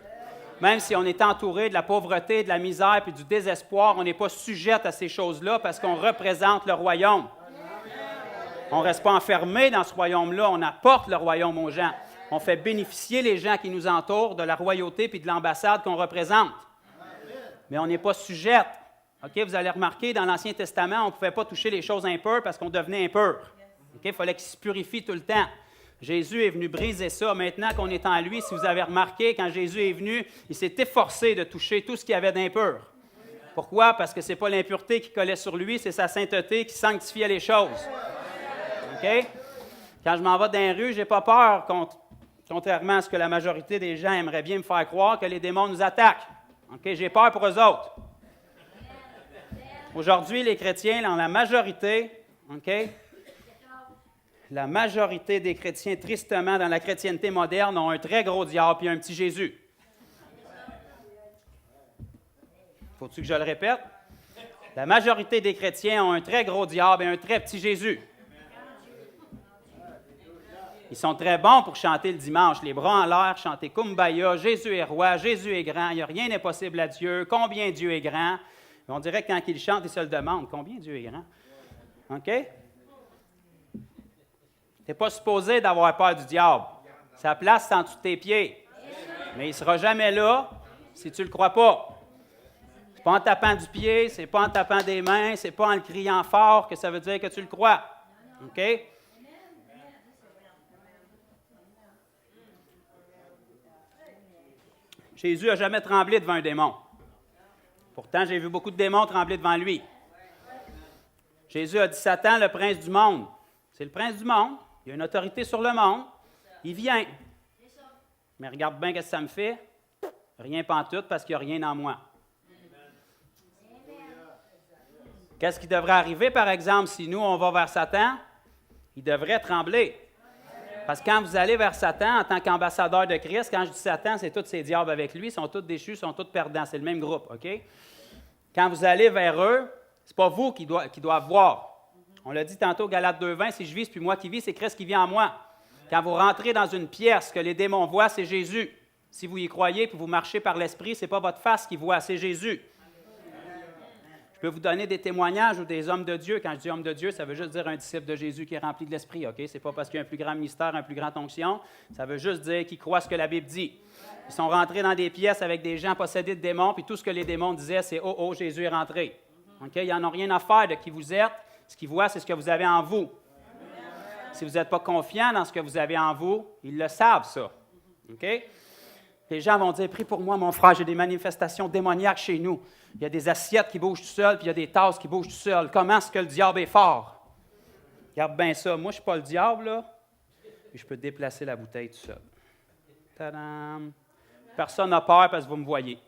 A: Même si on est entouré de la pauvreté, de la misère et du désespoir, on n'est pas sujette à ces choses-là parce qu'on représente le royaume. On ne reste pas enfermé dans ce royaume-là, on apporte le royaume aux gens. On fait bénéficier les gens qui nous entourent de la royauté et de l'ambassade qu'on représente. Mais on n'est pas sujette. Okay, vous allez remarquer, dans l'Ancien Testament, on ne pouvait pas toucher les choses impures parce qu'on devenait impur. Okay, il fallait qu'ils se purifient tout le temps. Jésus est venu briser ça. Maintenant qu'on est en lui, si vous avez remarqué, quand Jésus est venu, il s'est efforcé de toucher tout ce qu'il y avait d'impur. Pourquoi? Parce que ce n'est pas l'impureté qui collait sur lui, c'est sa sainteté qui sanctifiait les choses. Okay? Quand je m'en vais dans les rues, je n'ai pas peur, contrairement à ce que la majorité des gens aimeraient bien me faire croire, que les démons nous attaquent. Okay? J'ai peur pour eux autres. Aujourd'hui, les chrétiens, dans la majorité, okay, la majorité des chrétiens, tristement, dans la chrétienté moderne, ont un très gros diable et un petit Jésus. Faut-tu que je le répète? La majorité des chrétiens ont un très gros diable et un très petit Jésus. Ils sont très bons pour chanter le dimanche, les bras en l'air, chanter Kumbaya, Jésus est roi, Jésus est grand, il n'y a rien d'impossible à Dieu, combien Dieu est grand. On dirait que quand ils chantent, ils se le demandent, combien Dieu est grand. OK? Tu n'es pas supposé d'avoir peur du diable. Sa place, c'est en dessous de tes pieds. Mais il ne sera jamais là si tu ne le crois pas. Ce n'est pas en tapant du pied, ce n'est pas en tapant des mains, ce n'est pas en le criant fort que ça veut dire que tu le crois. OK? Jésus n'a jamais tremblé devant un démon. Pourtant, j'ai vu beaucoup de démons trembler devant lui. Jésus a dit, Satan, le prince du monde. C'est le prince du monde. Il a une autorité sur le monde. Il vient. Mais regarde bien ce que ça me fait. Rien pantoute parce qu'il n'y a rien en moi. Qu'est-ce qui devrait arriver, par exemple, si nous, on va vers Satan? Il devrait trembler. Parce que quand vous allez vers Satan en tant qu'ambassadeur de Christ, quand je dis Satan, c'est tous ces diables avec lui, ils sont tous déchus, ils sont tous perdants. C'est le même groupe, OK? Quand vous allez vers eux, ce n'est pas vous qui doivent voir. On l'a dit tantôt, Galates 2,20, si je vis, c'est plus moi qui vis, c'est Christ qui vit en moi. Quand vous rentrez dans une pièce, ce que les démons voient, c'est Jésus. Si vous y croyez et vous marchez par l'Esprit, ce n'est pas votre face qu'ils voient, c'est Jésus. Je peux vous donner des témoignages ou des hommes de Dieu. Quand je dis homme de Dieu, ça veut juste dire un disciple de Jésus qui est rempli de l'Esprit. OK? Ce n'est pas parce qu'il y a un plus grand mystère, un plus grand onction. Ça veut juste dire qu'ils croient ce que la Bible dit. Ils sont rentrés dans des pièces avec des gens possédés de démons, puis tout ce que les démons disaient, c'est « Oh, oh, Jésus est rentré. » OK? Ils n'en ont rien à faire de qui vous êtes. Ce qu'ils voient, c'est ce que vous avez en vous. Si vous n'êtes pas confiant dans ce que vous avez en vous, ils le savent, ça. OK? Les gens vont dire, prie pour moi, mon frère, j'ai des manifestations démoniaques chez nous. Il y a des assiettes qui bougent tout seules, puis il y a des tasses qui bougent tout seules. Comment est-ce que le diable est fort? Regarde bien ça. Moi, je ne suis pas le diable, là, puis je peux déplacer la bouteille tout seul. Tadam! Personne n'a peur parce que vous me voyez.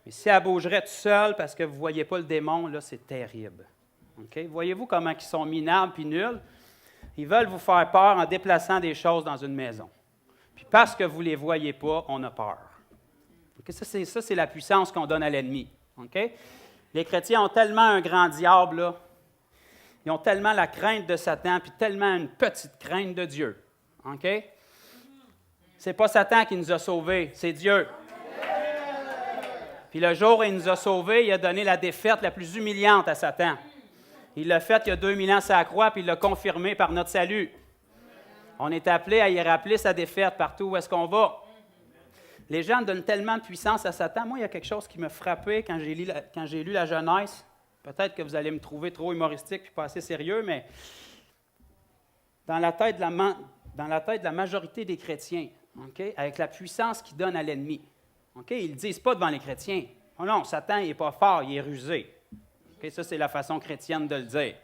A: Mais si elle bougerait tout seule parce que vous ne voyez pas le démon, là, c'est terrible. Okay? Voyez-vous comment ils sont minables puis nuls? Ils veulent vous faire peur en déplaçant des choses dans une maison. Puis parce que vous ne les voyez pas, on a peur. Okay? Ça, c'est la puissance qu'on donne à l'ennemi. Okay? Les chrétiens ont tellement un grand diable, là. Ils ont tellement la crainte de Satan, puis tellement une petite crainte de Dieu. OK? C'est pas Satan qui nous a sauvés, c'est Dieu. Puis le jour où il nous a sauvés, il a donné la défaite la plus humiliante à Satan. Il l'a fait il y a 2000 ans sur la croix, puis il l'a confirmé par notre salut. On est appelé à y rappeler sa défaite partout où est-ce qu'on va. Les gens donnent tellement de puissance à Satan. Moi, il y a quelque chose qui m'a frappé quand j'ai lu la Genèse. Peut-être que vous allez me trouver trop humoristique et pas assez sérieux, mais dans la tête de la majorité des chrétiens, okay, avec la puissance qu'ils donnent à l'ennemi, okay, ils ne le disent pas devant les chrétiens, Oh non, Satan, il n'est pas fort, il est rusé. Okay, ça, c'est la façon chrétienne de le dire.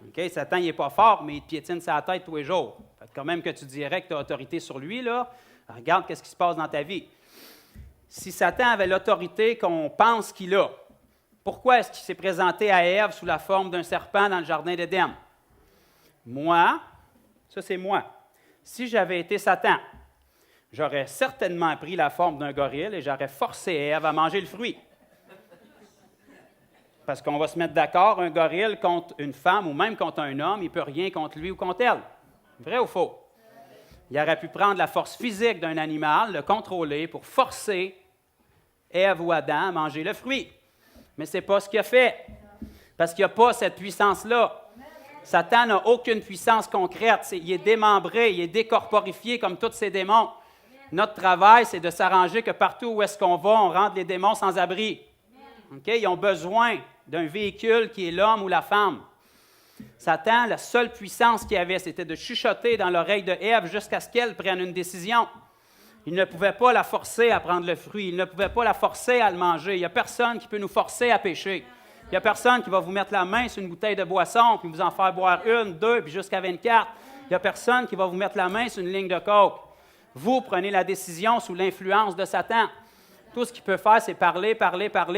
A: Okay, Satan, il n'est pas fort, mais il te piétine sa tête tous les jours. Fait que quand même que tu dirais que tu as autorité sur lui, là, regarde ce qui se passe dans ta vie. Si Satan avait l'autorité qu'on pense qu'il a, pourquoi est-ce qu'il s'est présenté à Ève sous la forme d'un serpent dans le jardin d'Éden? Moi, ça c'est moi. Si j'avais été Satan, j'aurais certainement pris la forme d'un gorille et j'aurais forcé Ève à manger le fruit. Parce qu'on va se mettre d'accord, un gorille contre une femme ou même contre un homme, il ne peut rien contre lui ou contre elle. Vrai ou faux? Il aurait pu prendre la force physique d'un animal, le contrôler pour forcer Ève ou Adam à manger le fruit. Mais ce n'est pas ce qu'il a fait, parce qu'il n'y a pas cette puissance-là. Satan n'a aucune puissance concrète. Il est démembré, il est décorporifié comme tous ces démons. Notre travail, c'est de s'arranger que partout où est-ce qu'on va, on rende les démons sans abri. Okay? Ils ont besoin d'un véhicule qui est l'homme ou la femme. Satan, la seule puissance qu'il avait, c'était de chuchoter dans l'oreille de Ève jusqu'à ce qu'elle prenne une décision. Il ne pouvait pas la forcer à prendre le fruit. Il ne pouvait pas la forcer à le manger. Il n'y a personne qui peut nous forcer à pécher. Il n'y a personne qui va vous mettre la main sur une bouteille de boisson, puis vous en faire boire une, deux, puis jusqu'à 24. Il n'y a personne qui va vous mettre la main sur une ligne de coke. Vous prenez la décision sous l'influence de Satan. Tout ce qu'il peut faire, c'est parler,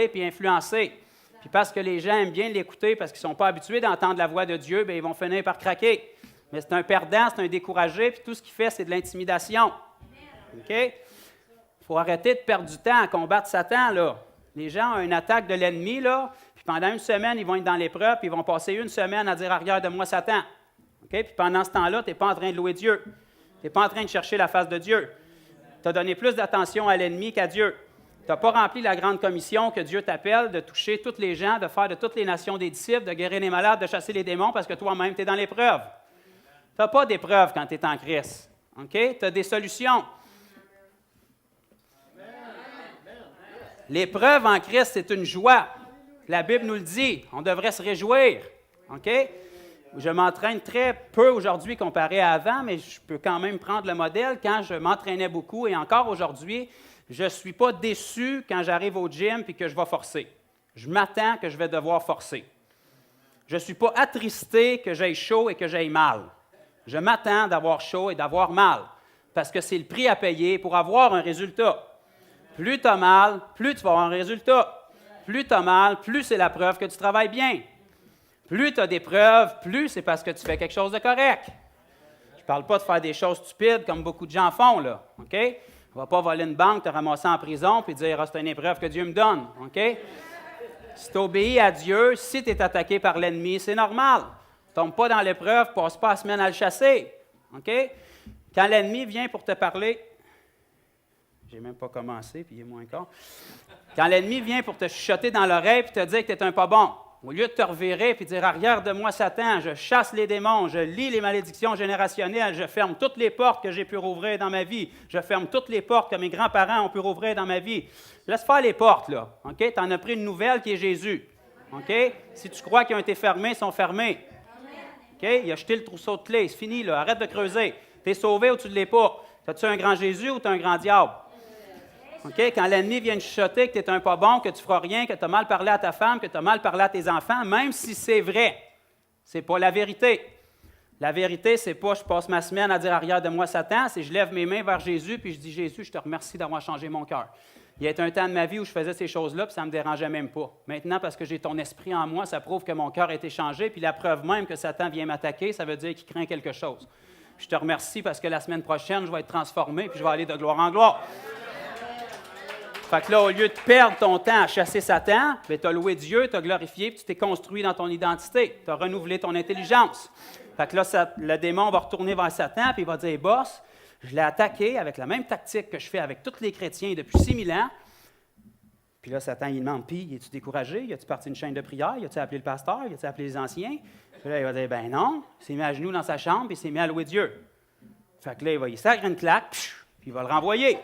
A: puis influencer. Puis parce que les gens aiment bien l'écouter, parce qu'ils ne sont pas habitués d'entendre la voix de Dieu, bien, ils vont finir par craquer. Mais c'est un perdant, c'est un découragé, puis tout ce qu'il fait, c'est de l'intimidation. OK? Il faut arrêter de perdre du temps à combattre Satan, là. Les gens ont une attaque de l'ennemi, là, puis pendant une semaine, ils vont être dans l'épreuve, puis ils vont passer une semaine à dire « Arrière de moi, Satan ». OK? Puis pendant ce temps-là, tu n'es pas en train de louer Dieu. Tu n'es pas en train de chercher la face de Dieu. Tu as donné plus d'attention à l'ennemi qu'à Dieu. Tu n'as pas rempli la grande commission que Dieu t'appelle de toucher toutes les gens, de faire de toutes les nations des disciples, de guérir les malades, de chasser les démons, parce que toi-même, tu es dans l'épreuve. Tu n'as pas d'épreuve quand tu es en Christ. OK? Tu as des solutions. L'épreuve en Christ, c'est une joie. La Bible nous le dit. On devrait se réjouir. OK? Je m'entraîne très peu aujourd'hui comparé à avant, mais je peux quand même prendre le modèle. Quand je m'entraînais beaucoup, et encore aujourd'hui, je ne suis pas déçu quand j'arrive au gym et que je vais forcer. Je m'attends que je vais devoir forcer. Je ne suis pas attristé que j'aille chaud et que j'aille mal. Je m'attends d'avoir chaud et d'avoir mal, parce que c'est le prix à payer pour avoir un résultat. Plus tu as mal, plus tu vas avoir un résultat. Plus tu as mal, plus c'est la preuve que tu travailles bien. Plus tu as des preuves, plus c'est parce que tu fais quelque chose de correct. Je ne parle pas de faire des choses stupides comme beaucoup de gens font, là. OK? On ne va pas voler une banque, te ramasser en prison et dire « Ah, c'est une épreuve que Dieu me donne. » OK? Si tu obéis à Dieu, si tu es attaqué par l'ennemi, c'est normal. Ne tombe pas dans l'épreuve, passe pas la semaine à le chasser. OK? Quand l'ennemi vient pour te parler, j'ai même pas commencé, puis il est moins encore. Quand l'ennemi vient pour te chuchoter dans l'oreille et te dire que tu es un pas bon, au lieu de te revirer et dire « Arrière de moi, Satan, je chasse les démons, je lis les malédictions générationnelles, je ferme toutes les portes que j'ai pu rouvrir dans ma vie, je ferme toutes les portes que mes grands-parents ont pu rouvrir dans ma vie. » Laisse faire les portes, là. OK? Tu en as pris une nouvelle qui est Jésus. OK? Si tu crois qu'ils ont été fermés, ils sont fermés. OK? Il a jeté le trousseau de clés, c'est fini, là. Arrête de creuser. Tu es sauvé ou tu ne l'es pas. As-tu un grand Jésus ou tu as un grand diable? OK? Quand l'ennemi vient te chuchoter que tu es un pas bon, que tu ne feras rien, que tu as mal parlé à ta femme, que tu as mal parlé à tes enfants, même si c'est vrai, ce n'est pas la vérité. La vérité, c'est pas je passe ma semaine à dire arrière de moi Satan, c'est je lève mes mains vers Jésus puis je dis Jésus, je te remercie d'avoir changé mon cœur. Il y a un temps de ma vie où je faisais ces choses-là puis ça ne me dérangeait même pas. Maintenant, parce que j'ai ton esprit en moi, ça prouve que mon cœur a été changé puis la preuve même que Satan vient m'attaquer, ça veut dire qu'il craint quelque chose. Je te remercie parce que la semaine prochaine, je vais être transformé puis je vais aller de gloire en gloire. Fait que là, au lieu de perdre ton temps à chasser Satan, tu as loué Dieu, tu as glorifié, puis tu t'es construit dans ton identité. Tu as renouvelé ton intelligence. Fait que là, le démon va retourner vers Satan, puis il va dire « Boss, je l'ai attaqué avec la même tactique que je fais avec tous les chrétiens depuis 6000 ans. » Puis là, Satan, il demande « Puis, es-tu découragé? As-tu parti une chaîne de prière? As-tu appelé le pasteur? As-tu appelé les anciens? » Puis là, il va dire « Ben non. » Il s'est mis à genoux dans sa chambre, puis il s'est mis à louer Dieu. Fait que là, il sacre une claque, puis il va le renvoyer.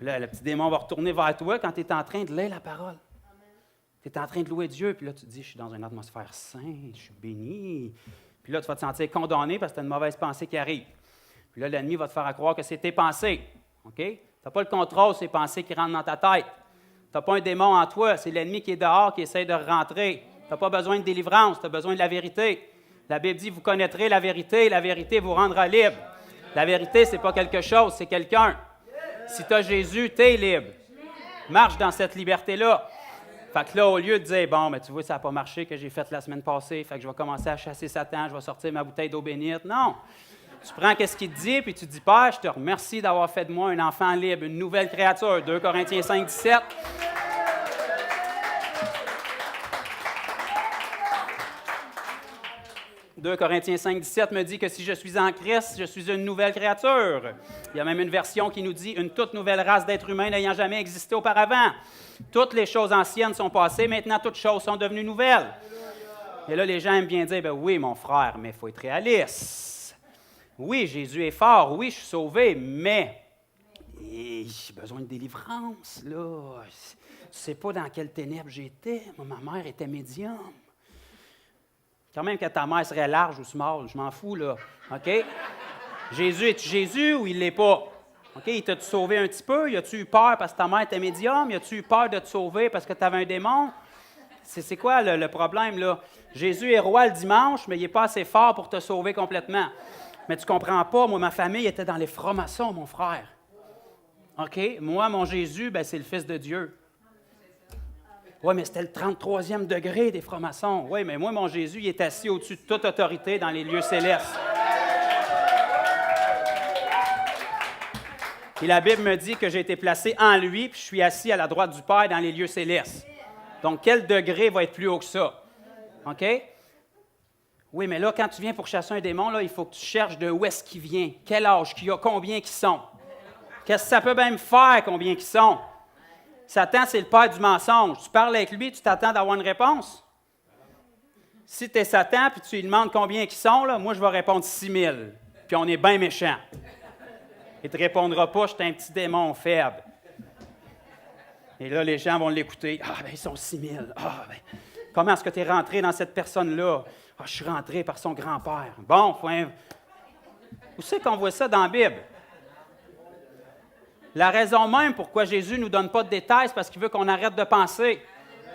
A: Là, le petit démon va retourner vers toi quand tu es en train de lire la parole. Tu es en train de louer Dieu, puis là, tu te dis, je suis dans une atmosphère sainte, je suis béni. Puis là, tu vas te sentir condamné parce que tu as une mauvaise pensée qui arrive. Puis là, l'ennemi va te faire croire que c'est tes pensées. OK? Tu n'as pas le contrôle sur les pensées qui rentrent dans ta tête. Tu n'as pas un démon en toi, c'est l'ennemi qui est dehors qui essaie de rentrer. Tu n'as pas besoin de délivrance, tu as besoin de la vérité. La Bible dit, vous connaîtrez la vérité vous rendra libre. La vérité, ce n'est pas quelque chose, c'est quelqu'un. Si tu as Jésus, tu es libre. Marche dans cette liberté-là. Fait que là, au lieu de dire, bon, mais tu vois, ça n'a pas marché que j'ai fait la semaine passée, fait que je vais commencer à chasser Satan, je vais sortir ma bouteille d'eau bénite. Non. Tu prends ce qu'il te dit, puis tu dis, Père, je te remercie d'avoir fait de moi un enfant libre, une nouvelle créature. 2 Corinthiens 5, 17. « 2 Corinthiens 5, 17 me dit que si je suis en Christ, je suis une nouvelle créature. Il y a même une version qui nous dit une toute nouvelle race d'êtres humains n'ayant jamais existé auparavant. Toutes les choses anciennes sont passées, maintenant toutes choses sont devenues nouvelles. » Et là, les gens aiment bien dire, ben oui, mon frère, mais il faut être réaliste. Oui, Jésus est fort, oui, je suis sauvé, mais j'ai besoin de délivrance, là. Tu ne sais pas dans quelle ténèbres j'étais. Moi, ma mère était médium. Quand même que ta mère serait large ou small, je m'en fous, là. OK? Jésus, es-tu Jésus ou il ne l'est pas? OK? Il t'a-tu sauvé un petit peu? Y a-tu eu peur parce que ta mère était médium? Y a-tu eu peur de te sauver parce que tu avais un démon? C'est quoi le problème, là? Jésus est roi le dimanche, mais il n'est pas assez fort pour te sauver complètement. Mais tu ne comprends pas, moi, ma famille était dans les francs-maçons, mon frère. OK? Moi, mon Jésus, ben, c'est le Fils de Dieu. Oui, mais c'était le 33e degré des francs-maçons. Oui, mais moi, mon Jésus, il est assis au-dessus de toute autorité dans les lieux célestes. Et la Bible me dit que j'ai été placé en lui, puis je suis assis à la droite du Père dans les lieux célestes. Donc, quel degré va être plus haut que ça? OK? Oui, mais là, quand tu viens pour chasser un démon, là, il faut que tu cherches de où est-ce qu'il vient, quel âge qu'il a, combien qu'ils sont. Qu'est-ce que ça peut même faire, combien qu'ils sont? Satan, c'est le père du mensonge. Tu parles avec lui, tu t'attends d'avoir une réponse? Si tu es Satan puis tu lui demandes combien ils sont, là, moi, je vais répondre 6 000. Puis on est bien méchant. Il ne te répondra pas, je suis un petit démon faible. Et là, les gens vont l'écouter. Ah, bien, ils sont 6 000. Ah, bien, comment est-ce que tu es rentré dans cette personne-là? Ah, je suis rentré par son grand-père. Bon, où c'est qu'on voit ça dans la Bible? La raison même pourquoi Jésus ne nous donne pas de détails, c'est parce qu'il veut qu'on arrête de penser.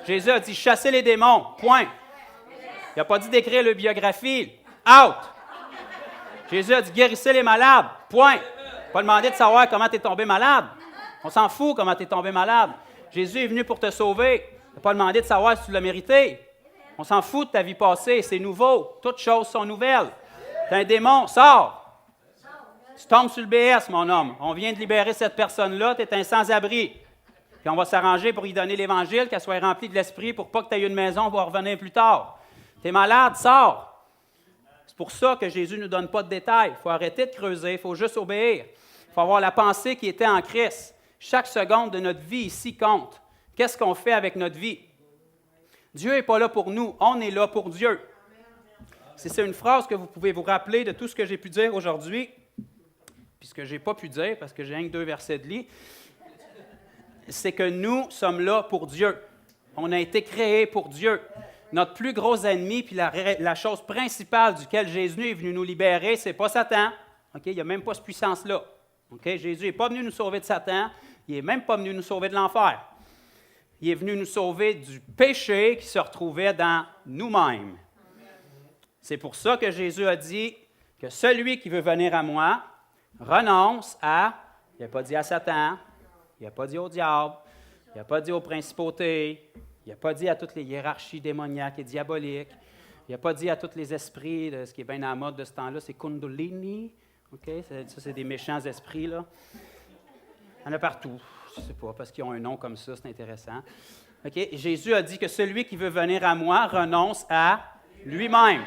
A: Jésus a dit « chassez les démons », point. Il n'a pas dit d'écrire le biographie, out. Jésus a dit « guérissez les malades », point. Il n'a pas demandé de savoir comment tu es tombé malade. On s'en fout comment tu es tombé malade. Jésus est venu pour te sauver. Il n'a pas demandé de savoir si tu l'as mérité. On s'en fout de ta vie passée, c'est nouveau. Toutes choses sont nouvelles. Tu as un démon, sors. Tu tombes sur le BS, mon homme. On vient de libérer cette personne-là, tu es un sans-abri. Puis on va s'arranger pour lui donner l'Évangile, qu'elle soit remplie de l'Esprit pour pas que tu aies une maison, on va revenir plus tard. Tu es malade, sors. C'est pour ça que Jésus ne nous donne pas de détails. Il faut arrêter de creuser, il faut juste obéir. Il faut avoir la pensée qui était en Christ. Chaque seconde de notre vie ici compte. Qu'est-ce qu'on fait avec notre vie? Dieu n'est pas là pour nous, on est là pour Dieu. C'est une phrase que vous pouvez vous rappeler de tout ce que j'ai pu dire aujourd'hui. Puis ce que je n'ai pas pu dire, parce que j'ai rien que 2 versets de lit, c'est que nous sommes là pour Dieu. On a été créés pour Dieu. Notre plus gros ennemi, puis la chose principale duquel Jésus est venu nous libérer, ce n'est pas Satan. Okay? Il n'y a même pas cette puissance-là. Okay? Jésus n'est pas venu nous sauver de Satan, il n'est même pas venu nous sauver de l'enfer. Il est venu nous sauver du péché qui se retrouvait dans nous-mêmes. C'est pour ça que Jésus a dit que celui qui veut venir à moi, renonce à, il n'a pas dit à Satan, il n'a pas dit au diable, il n'a pas dit aux principautés, il n'a pas dit à toutes les hiérarchies démoniaques et diaboliques, il n'a pas dit à tous les esprits, de ce qui est bien à la mode de ce temps-là, c'est Kundalini, okay? Ça c'est des méchants esprits, là. Il y en a partout, je ne sais pas, parce qu'ils ont un nom comme ça, c'est intéressant. Okay? Jésus a dit que celui qui veut venir à moi renonce à lui-même.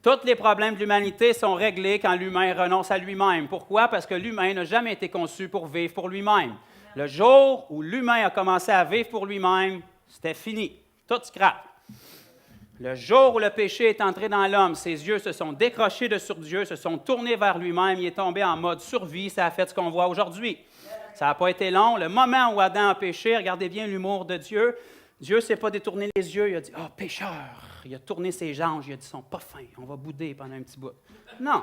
A: Tous les problèmes de l'humanité sont réglés quand l'humain renonce à lui-même. Pourquoi? Parce que l'humain n'a jamais été conçu pour vivre pour lui-même. Le jour où l'humain a commencé à vivre pour lui-même, c'était fini. Tout scrap. Le jour où le péché est entré dans l'homme, ses yeux se sont décrochés de sur Dieu, se sont tournés vers lui-même, il est tombé en mode survie, ça a fait ce qu'on voit aujourd'hui. Ça n'a pas été long. Le moment où Adam a péché, regardez bien l'humour de Dieu, Dieu ne s'est pas détourné les yeux, il a dit « Ah, pécheur ». Il a tourné ses jambes, il a dit « Ils ne sont pas fins, on va bouder pendant un petit bout ». Non.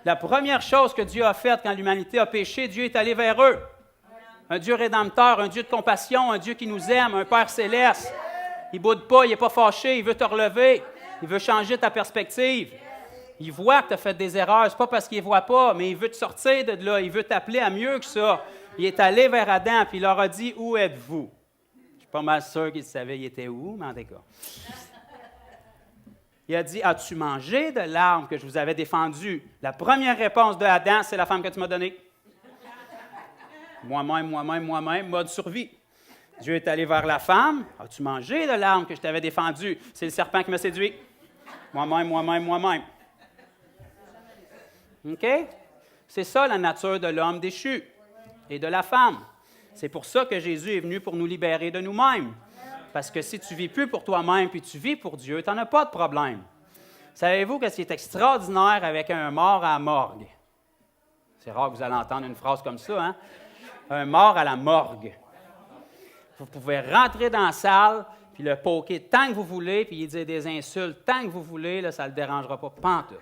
A: La première chose que Dieu a faite quand l'humanité a péché, Dieu est allé vers eux. Un Dieu rédempteur, un Dieu de compassion, un Dieu qui nous aime, un Père céleste. Il ne boude pas, il n'est pas fâché, il veut te relever. Il veut changer ta perspective. Il voit que tu as fait des erreurs. Ce n'est pas parce qu'il ne voit pas, mais il veut te sortir de là. Il veut t'appeler à mieux que ça. Il est allé vers Adam, puis il leur a dit, « Où êtes-vous? » Je ne suis pas mal sûr qu'il savait il était où, mais en tout cas. Il a dit, « As-tu mangé de l'arbre que je vous avais défendue? » La première réponse de Adam, c'est la femme que tu m'as donnée. Moi-même, mode survie. Dieu est allé vers la femme. « As-tu mangé de l'arbre que je t'avais défendue? » C'est le serpent qui m'a séduit. Moi-même. OK? C'est ça la nature de l'homme déchu et de la femme. C'est pour ça que Jésus est venu pour nous libérer de nous-mêmes. Parce que si tu ne vis plus pour toi-même puis tu vis pour Dieu, tu n'en as pas de problème. Savez-vous ce qui est extraordinaire avec un mort à la morgue? C'est rare que vous allez entendre une phrase comme ça, hein? Un mort à la morgue. Vous pouvez rentrer dans la salle puis le poker tant que vous voulez, puis il dit des insultes tant que vous voulez, là, ça ne le dérangera pas pantoute.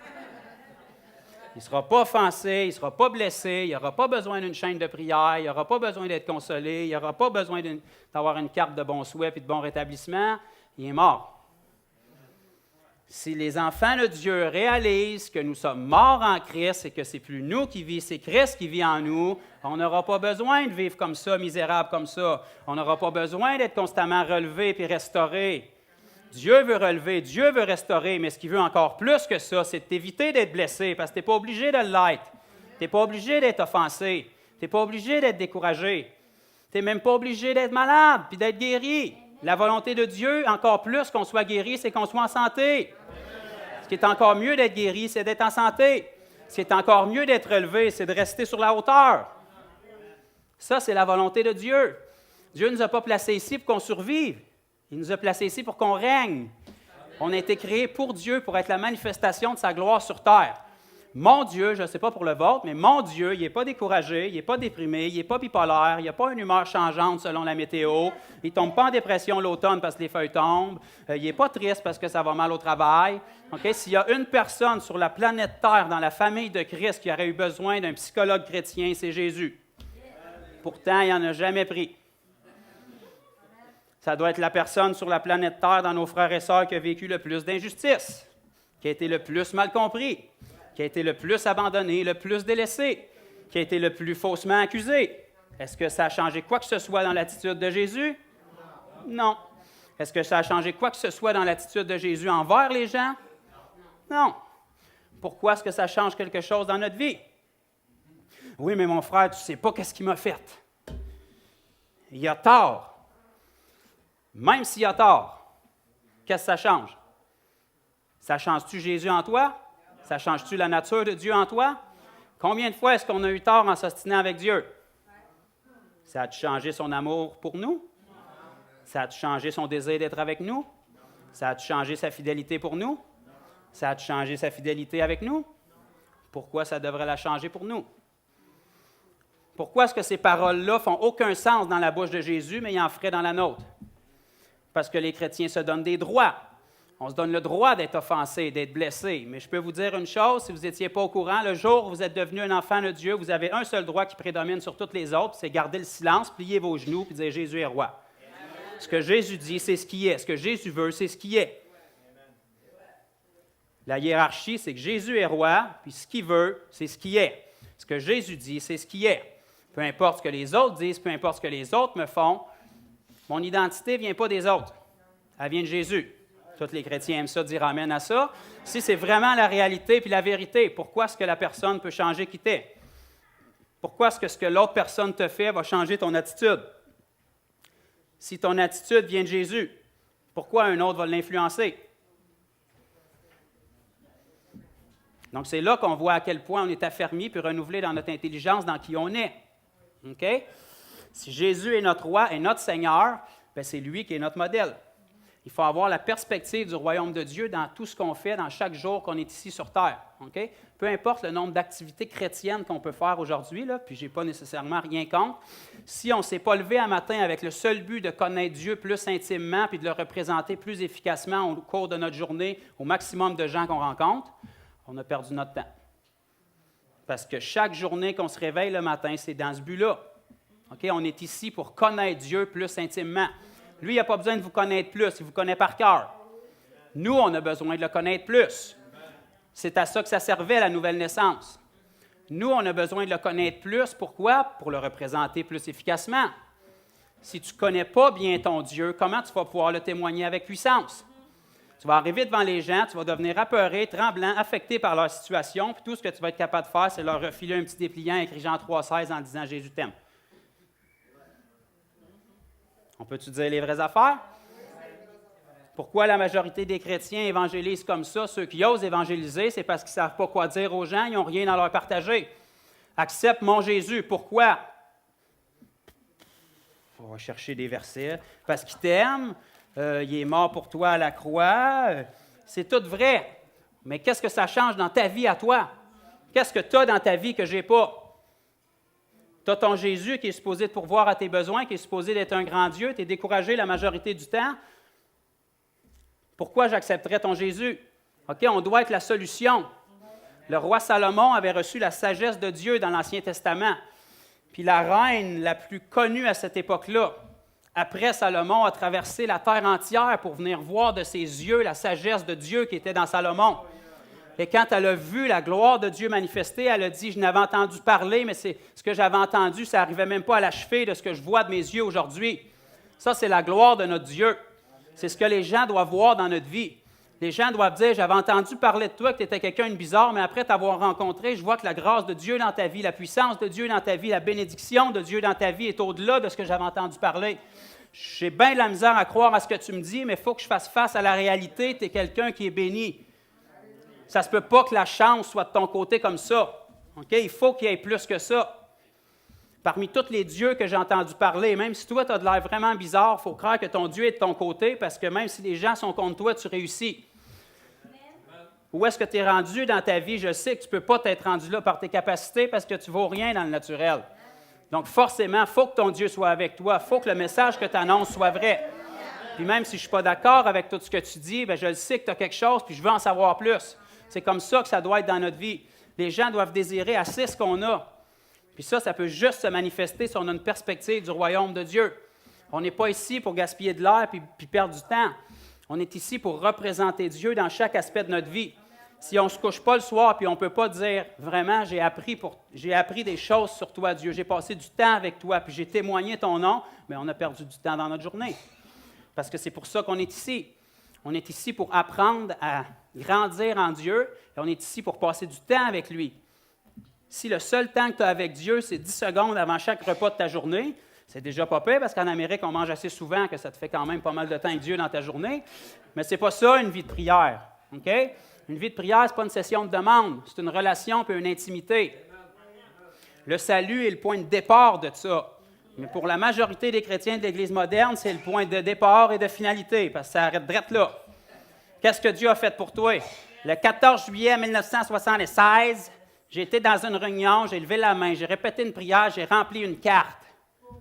A: Il ne sera pas offensé, il ne sera pas blessé, il n'aura pas besoin d'une chaîne de prière, il n'aura pas besoin d'être consolé, il n'aura pas besoin d'avoir une carte de bon souhait et de bon rétablissement. Il est mort. Si les enfants de Dieu réalisent que nous sommes morts en Christ et que ce n'est plus nous qui vivons, c'est Christ qui vit en nous, on n'aura pas besoin de vivre comme ça, misérable comme ça. On n'aura pas besoin d'être constamment relevé et restauré. Dieu veut relever, Dieu veut restaurer, mais ce qu'il veut encore plus que ça, c'est de t'éviter d'être blessé, parce que tu n'es pas obligé de l'être. Tu n'es pas obligé d'être offensé. Tu n'es pas obligé d'être découragé. Tu n'es même pas obligé d'être malade puis d'être guéri. La volonté de Dieu, encore plus qu'on soit guéri, c'est qu'on soit en santé. Ce qui est encore mieux d'être guéri, c'est d'être en santé. Ce qui est encore mieux d'être relevé, c'est de rester sur la hauteur. Ça, c'est la volonté de Dieu. Dieu ne nous a pas placés ici pour qu'on survive. Il nous a placés ici pour qu'on règne. On a été créés pour Dieu, pour être la manifestation de sa gloire sur terre. Mon Dieu, je ne sais pas pour le vôtre, mais mon Dieu, il n'est pas découragé, il n'est pas déprimé, il n'est pas bipolaire, il n'a pas une humeur changeante selon la météo, il ne tombe pas en dépression l'automne parce que les feuilles tombent, il n'est pas triste parce que ça va mal au travail. Okay? S'il y a une personne sur la planète Terre, dans la famille de Christ, qui aurait eu besoin d'un psychologue chrétien, c'est Jésus. Pourtant, il n'en a jamais pris. Ça doit être la personne sur la planète Terre, dans nos frères et sœurs, qui a vécu le plus d'injustice, qui a été le plus mal compris, qui a été le plus abandonné, le plus délaissé, qui a été le plus faussement accusé. Est-ce que ça a changé quoi que ce soit dans l'attitude de Jésus? Non. Est-ce que ça a changé quoi que ce soit dans l'attitude de Jésus envers les gens? Non. Pourquoi est-ce que ça change quelque chose dans notre vie? Oui, mais mon frère, tu ne sais pas qu'est-ce qu'il m'a fait. Il a tort. Même s'il a tort, qu'est-ce que ça change? Ça change-tu Jésus en toi? Ça change-tu la nature de Dieu en toi? Combien de fois est-ce qu'on a eu tort en s'ostinant avec Dieu? Ça a-tu changé son amour pour nous? Ça a-tu changé son désir d'être avec nous? Ça a-tu changé sa fidélité pour nous? Ça a-tu changé sa fidélité avec nous? Pourquoi ça devrait la changer pour nous? Pourquoi est-ce que ces paroles-là font aucun sens dans la bouche de Jésus, mais ils en feraient dans la nôtre? Parce que les chrétiens se donnent des droits. On se donne le droit d'être offensé, d'être blessé. Mais je peux vous dire une chose, si vous n'étiez pas au courant, le jour où vous êtes devenu un enfant de Dieu, vous avez un seul droit qui prédomine sur tous les autres, c'est garder le silence, plier vos genoux et dire « Jésus est roi ». Ce que Jésus dit, c'est ce qui est. Ce que Jésus veut, c'est ce qui est. La hiérarchie, c'est que Jésus est roi, puis ce qu'il veut, c'est ce qui est. Ce que Jésus dit, c'est ce qui est. Peu importe ce que les autres disent, peu importe ce que les autres me font, mon identité ne vient pas des autres. Elle vient de Jésus. Tous les chrétiens aiment ça, dire amen à ça. Si c'est vraiment la réalité puis la vérité, pourquoi est-ce que la personne peut changer qui t'es? Pourquoi est-ce que ce que l'autre personne te fait va changer ton attitude? Si ton attitude vient de Jésus, pourquoi un autre va l'influencer? Donc, c'est là qu'on voit à quel point on est affermi puis renouvelé dans notre intelligence, dans qui on est. OK? Si Jésus est notre roi et notre Seigneur, bien, c'est lui qui est notre modèle. Il faut avoir la perspective du royaume de Dieu dans tout ce qu'on fait, dans chaque jour qu'on est ici sur terre. Okay? Peu importe le nombre d'activités chrétiennes qu'on peut faire aujourd'hui, là, puis je n'ai pas nécessairement rien contre, si on ne s'est pas levé un matin avec le seul but de connaître Dieu plus intimement puis de le représenter plus efficacement au cours de notre journée au maximum de gens qu'on rencontre, on a perdu notre temps. Parce que chaque journée qu'on se réveille le matin, c'est dans ce but-là. Okay? On est ici pour connaître Dieu plus intimement. Lui, il n'a pas besoin de vous connaître plus, il vous connaît par cœur. Nous, on a besoin de le connaître plus. C'est à ça que ça servait, la nouvelle naissance. Nous, on a besoin de le connaître plus. Pourquoi? Pour le représenter plus efficacement. Si tu ne connais pas bien ton Dieu, comment tu vas pouvoir le témoigner avec puissance? Tu vas arriver devant les gens, tu vas devenir apeuré, tremblant, affecté par leur situation, puis tout ce que tu vas être capable de faire, c'est leur refiler un petit dépliant écrit Jean 3,16 en disant « Jésus t'aime ». On peut-tu dire les vraies affaires? Pourquoi la majorité des chrétiens évangélisent comme ça? Ceux qui osent évangéliser, c'est parce qu'ils ne savent pas quoi dire aux gens, ils n'ont rien à leur partager. Accepte mon Jésus. Pourquoi? On va chercher des versets. Parce qu'il t'aime, il est mort pour toi à la croix. C'est tout vrai. Mais qu'est-ce que ça change dans ta vie à toi? Qu'est-ce que tu as dans ta vie que je n'ai pas? Tu as ton Jésus qui est supposé te pourvoir à tes besoins, qui est supposé d'être un grand Dieu. Tu es découragé la majorité du temps. Pourquoi j'accepterais ton Jésus? OK, on doit être la solution. Le roi Salomon avait reçu la sagesse de Dieu dans l'Ancien Testament. Puis la reine la plus connue à cette époque-là, après Salomon, a traversé la terre entière pour venir voir de ses yeux la sagesse de Dieu qui était dans Salomon. Et quand elle a vu la gloire de Dieu manifester, elle a dit, je n'avais entendu parler, mais c'est ce que j'avais entendu, ça n'arrivait même pas à l'achever de ce que je vois de mes yeux aujourd'hui. Ça, c'est la gloire de notre Dieu. C'est ce que les gens doivent voir dans notre vie. Les gens doivent dire, j'avais entendu parler de toi, que tu étais quelqu'un de bizarre, mais après t'avoir rencontré, je vois que la grâce de Dieu dans ta vie, la puissance de Dieu dans ta vie, la bénédiction de Dieu dans ta vie est au-delà de ce que j'avais entendu parler. J'ai bien de la misère à croire à ce que tu me dis, mais il faut que je fasse face à la réalité. Tu es quelqu'un qui est béni. Ça ne se peut pas que la chance soit de ton côté comme ça. Okay? Il faut qu'il y ait plus que ça. Parmi tous les dieux que j'ai entendu parler, même si toi, tu as de l'air vraiment bizarre, il faut croire que ton Dieu est de ton côté, parce que même si les gens sont contre toi, tu réussis. Où est-ce que tu es rendu dans ta vie? Je sais que tu ne peux pas t'être rendu là par tes capacités parce que tu ne vaux rien dans le naturel. Donc, forcément, il faut que ton Dieu soit avec toi. Il faut que le message que tu annonces soit vrai. Puis même si je ne suis pas d'accord avec tout ce que tu dis, bien, je le sais que tu as quelque chose, puis je veux en savoir plus. C'est comme ça que ça doit être dans notre vie. Les gens doivent désirer assez ce qu'on a. Puis ça peut juste se manifester si on a une perspective du royaume de Dieu. On n'est pas ici pour gaspiller de l'air puis perdre du temps. On est ici pour représenter Dieu dans chaque aspect de notre vie. Si on ne se couche pas le soir puis on ne peut pas dire « Vraiment, j'ai appris des choses sur toi, Dieu. J'ai passé du temps avec toi puis j'ai témoigné ton nom. » Mais on a perdu du temps dans notre journée. Parce que c'est pour ça qu'on est ici. On est ici pour apprendre à grandir en Dieu et on est ici pour passer du temps avec lui. Si le seul temps que tu as avec Dieu, c'est 10 secondes avant chaque repas de ta journée, c'est déjà pas pire parce qu'en Amérique, on mange assez souvent que ça te fait quand même pas mal de temps avec Dieu dans ta journée. Mais ce n'est pas ça une vie de prière. Okay? Une vie de prière, ce n'est pas une session de demande, c'est une relation et une intimité. Le salut est le point de départ de ça. Mais pour la majorité des chrétiens de l'Église moderne, c'est le point de départ et de finalité, parce que ça arrête direct là. Qu'est-ce que Dieu a fait pour toi? Le 14 juillet 1976, j'ai été dans une réunion, j'ai levé la main, j'ai répété une prière, j'ai rempli une carte.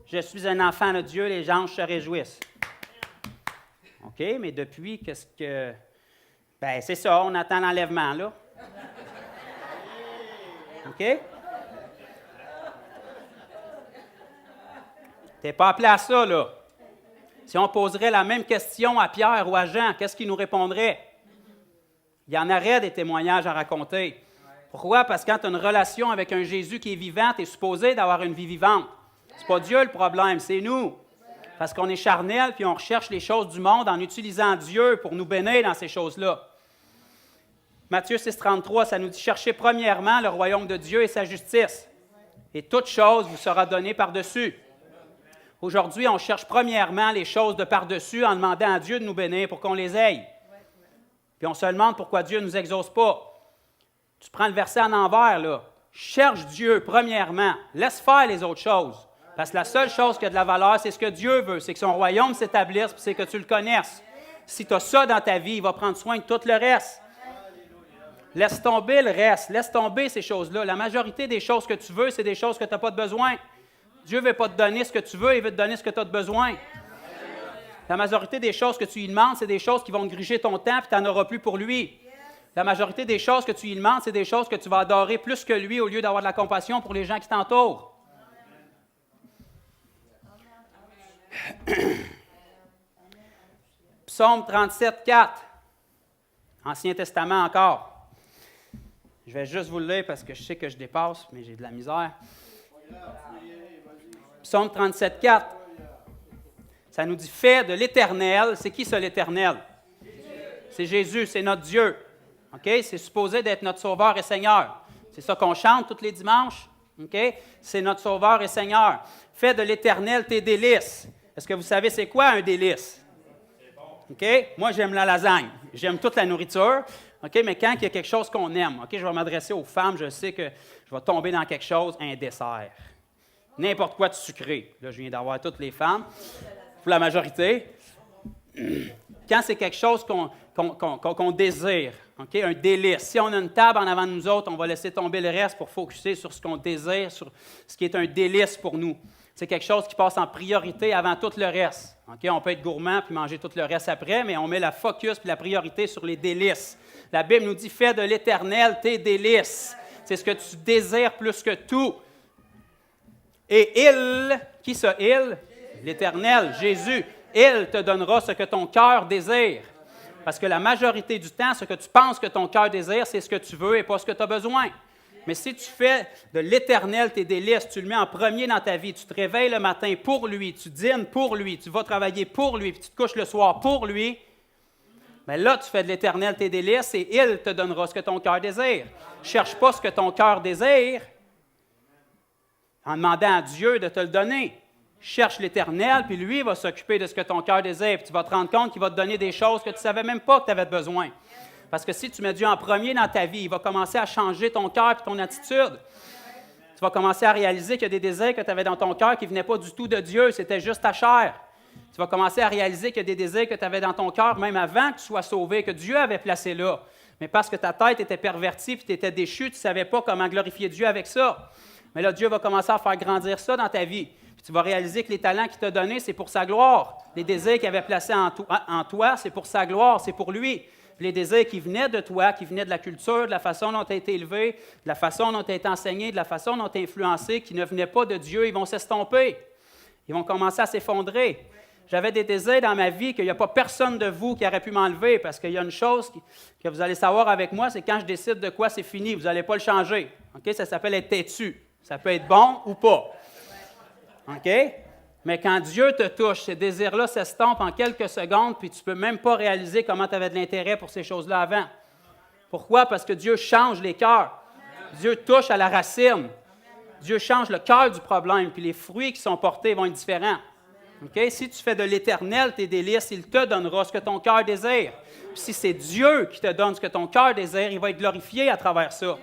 A: Je suis un enfant de Dieu, les anges se réjouissent. OK, mais depuis, qu'est-ce que... Bien, c'est ça, on attend l'enlèvement, là. OK? Tu n'es pas appelé à ça, là. Si on poserait la même question à Pierre ou à Jean, qu'est-ce qu'il nous répondrait? Il y en aurait des témoignages à raconter. Pourquoi? Parce que quand tu as une relation avec un Jésus qui est vivant, tu es supposé d'avoir une vie vivante. Ce n'est pas Dieu le problème, c'est nous. Parce qu'on est charnel puis on recherche les choses du monde en utilisant Dieu pour nous bénir dans ces choses-là. Matthieu 6,33, ça nous dit « Cherchez premièrement le royaume de Dieu et sa justice, et toute chose vous sera donnée par-dessus. » Aujourd'hui, on cherche premièrement les choses de par-dessus en demandant à Dieu de nous bénir pour qu'on les aille. Puis on se demande pourquoi Dieu ne nous exauce pas. Tu prends le verset en envers, là. Cherche Dieu premièrement. Laisse faire les autres choses. Parce que la seule chose qui a de la valeur, c'est ce que Dieu veut. C'est que son royaume s'établisse, puis c'est que tu le connaisses. Si tu as ça dans ta vie, il va prendre soin de tout le reste. Laisse tomber le reste. Laisse tomber ces choses-là. La majorité des choses que tu veux, c'est des choses que tu n'as pas de besoin. Dieu ne veut pas te donner ce que tu veux, il veut te donner ce que tu as de besoin. La majorité des choses que tu lui demandes, c'est des choses qui vont te gruger ton temps, puis tu n'en auras plus pour lui. La majorité des choses que tu lui demandes, c'est des choses que tu vas adorer plus que lui au lieu d'avoir de la compassion pour les gens qui t'entourent. Psaume 37, 4. Ancien Testament encore. Je vais juste vous le lire parce que je sais que je dépasse, mais j'ai de la misère. Psaume 37, 4. Ça nous dit « Fait de l'Éternel ». C'est qui ça, l'Éternel? C'est Jésus, c'est notre Dieu. Okay? C'est supposé d'être notre Sauveur et Seigneur. C'est ça qu'on chante tous les dimanches. Okay? C'est notre Sauveur et Seigneur. « Fais de l'Éternel tes délices ». Est-ce que vous savez c'est quoi un délice? Okay? Moi, j'aime la lasagne. J'aime toute la nourriture. Okay? Mais quand il y a quelque chose qu'on aime, okay? Je vais m'adresser aux femmes, je sais que je vais tomber dans quelque chose, un dessert. N'importe quoi de sucré. Là, je viens d'avoir toutes les femmes. Pour la majorité. Quand c'est quelque chose qu'on désire, okay? Un délice. Si on a une table en avant de nous autres, on va laisser tomber le reste pour focusser sur ce qu'on désire, sur ce qui est un délice pour nous. C'est quelque chose qui passe en priorité avant tout le reste. Okay? On peut être gourmand puis manger tout le reste après, mais on met la focus puis la priorité sur les délices. La Bible nous dit « Fais de l'Éternel tes délices ». C'est ce que tu désires plus que tout. Et il, qui ça, il? L'Éternel, Jésus. Il te donnera ce que ton cœur désire. Parce que la majorité du temps, ce que tu penses que ton cœur désire, c'est ce que tu veux et pas ce que tu as besoin. Mais si tu fais de l'Éternel tes délices, tu le mets en premier dans ta vie, tu te réveilles le matin pour lui, tu dînes pour lui, tu vas travailler pour lui, puis tu te couches le soir pour lui, bien là, tu fais de l'Éternel tes délices et il te donnera ce que ton cœur désire. Cherche pas ce que ton cœur désire en demandant à Dieu de te le donner. Cherche l'Éternel, puis lui va s'occuper de ce que ton cœur désire, puis tu vas te rendre compte qu'il va te donner des choses que tu ne savais même pas que tu avais besoin. Parce que si tu mets Dieu en premier dans ta vie, il va commencer à changer ton cœur et ton attitude. Tu vas commencer à réaliser qu'il y a des désirs que tu avais dans ton cœur qui ne venaient pas du tout de Dieu, c'était juste ta chair. Tu vas commencer à réaliser qu'il y a des désirs que tu avais dans ton cœur même avant que tu sois sauvé, que Dieu avait placé là. Mais parce que ta tête était pervertie et tu étais déchu, tu ne savais pas comment glorifier Dieu avec ça. Mais là, Dieu va commencer à faire grandir ça dans ta vie. Puis tu vas réaliser que les talents qu'il t'a donnés, c'est pour sa gloire. Les désirs qu'il avait placés en toi, c'est pour sa gloire, c'est pour lui. Puis les désirs qui venaient de toi, qui venaient de la culture, de la façon dont tu as été élevé, de la façon dont tu as été enseigné, de la façon dont tu as influencé, qui ne venaient pas de Dieu, ils vont s'estomper. Ils vont commencer à s'effondrer. J'avais des désirs dans ma vie qu'il n'y a pas personne de vous qui aurait pu m'enlever, parce qu'il y a une chose que vous allez savoir avec moi, c'est quand je décide de quoi c'est fini, vous n'allez pas le changer. Okay? Ça s'appelle être têtu. Ça peut être bon ou pas. OK? Mais quand Dieu te touche, ces désirs-là s'estompent en quelques secondes, puis tu ne peux même pas réaliser comment tu avais de l'intérêt pour ces choses-là avant. Pourquoi? Parce que Dieu change les cœurs. Dieu touche à la racine. Dieu change le cœur du problème, puis les fruits qui sont portés vont être différents. Okay? Si tu fais de l'Éternel tes délices, il te donnera ce que ton cœur désire. Puis si c'est Dieu qui te donne ce que ton cœur désire, il va être glorifié à travers ça.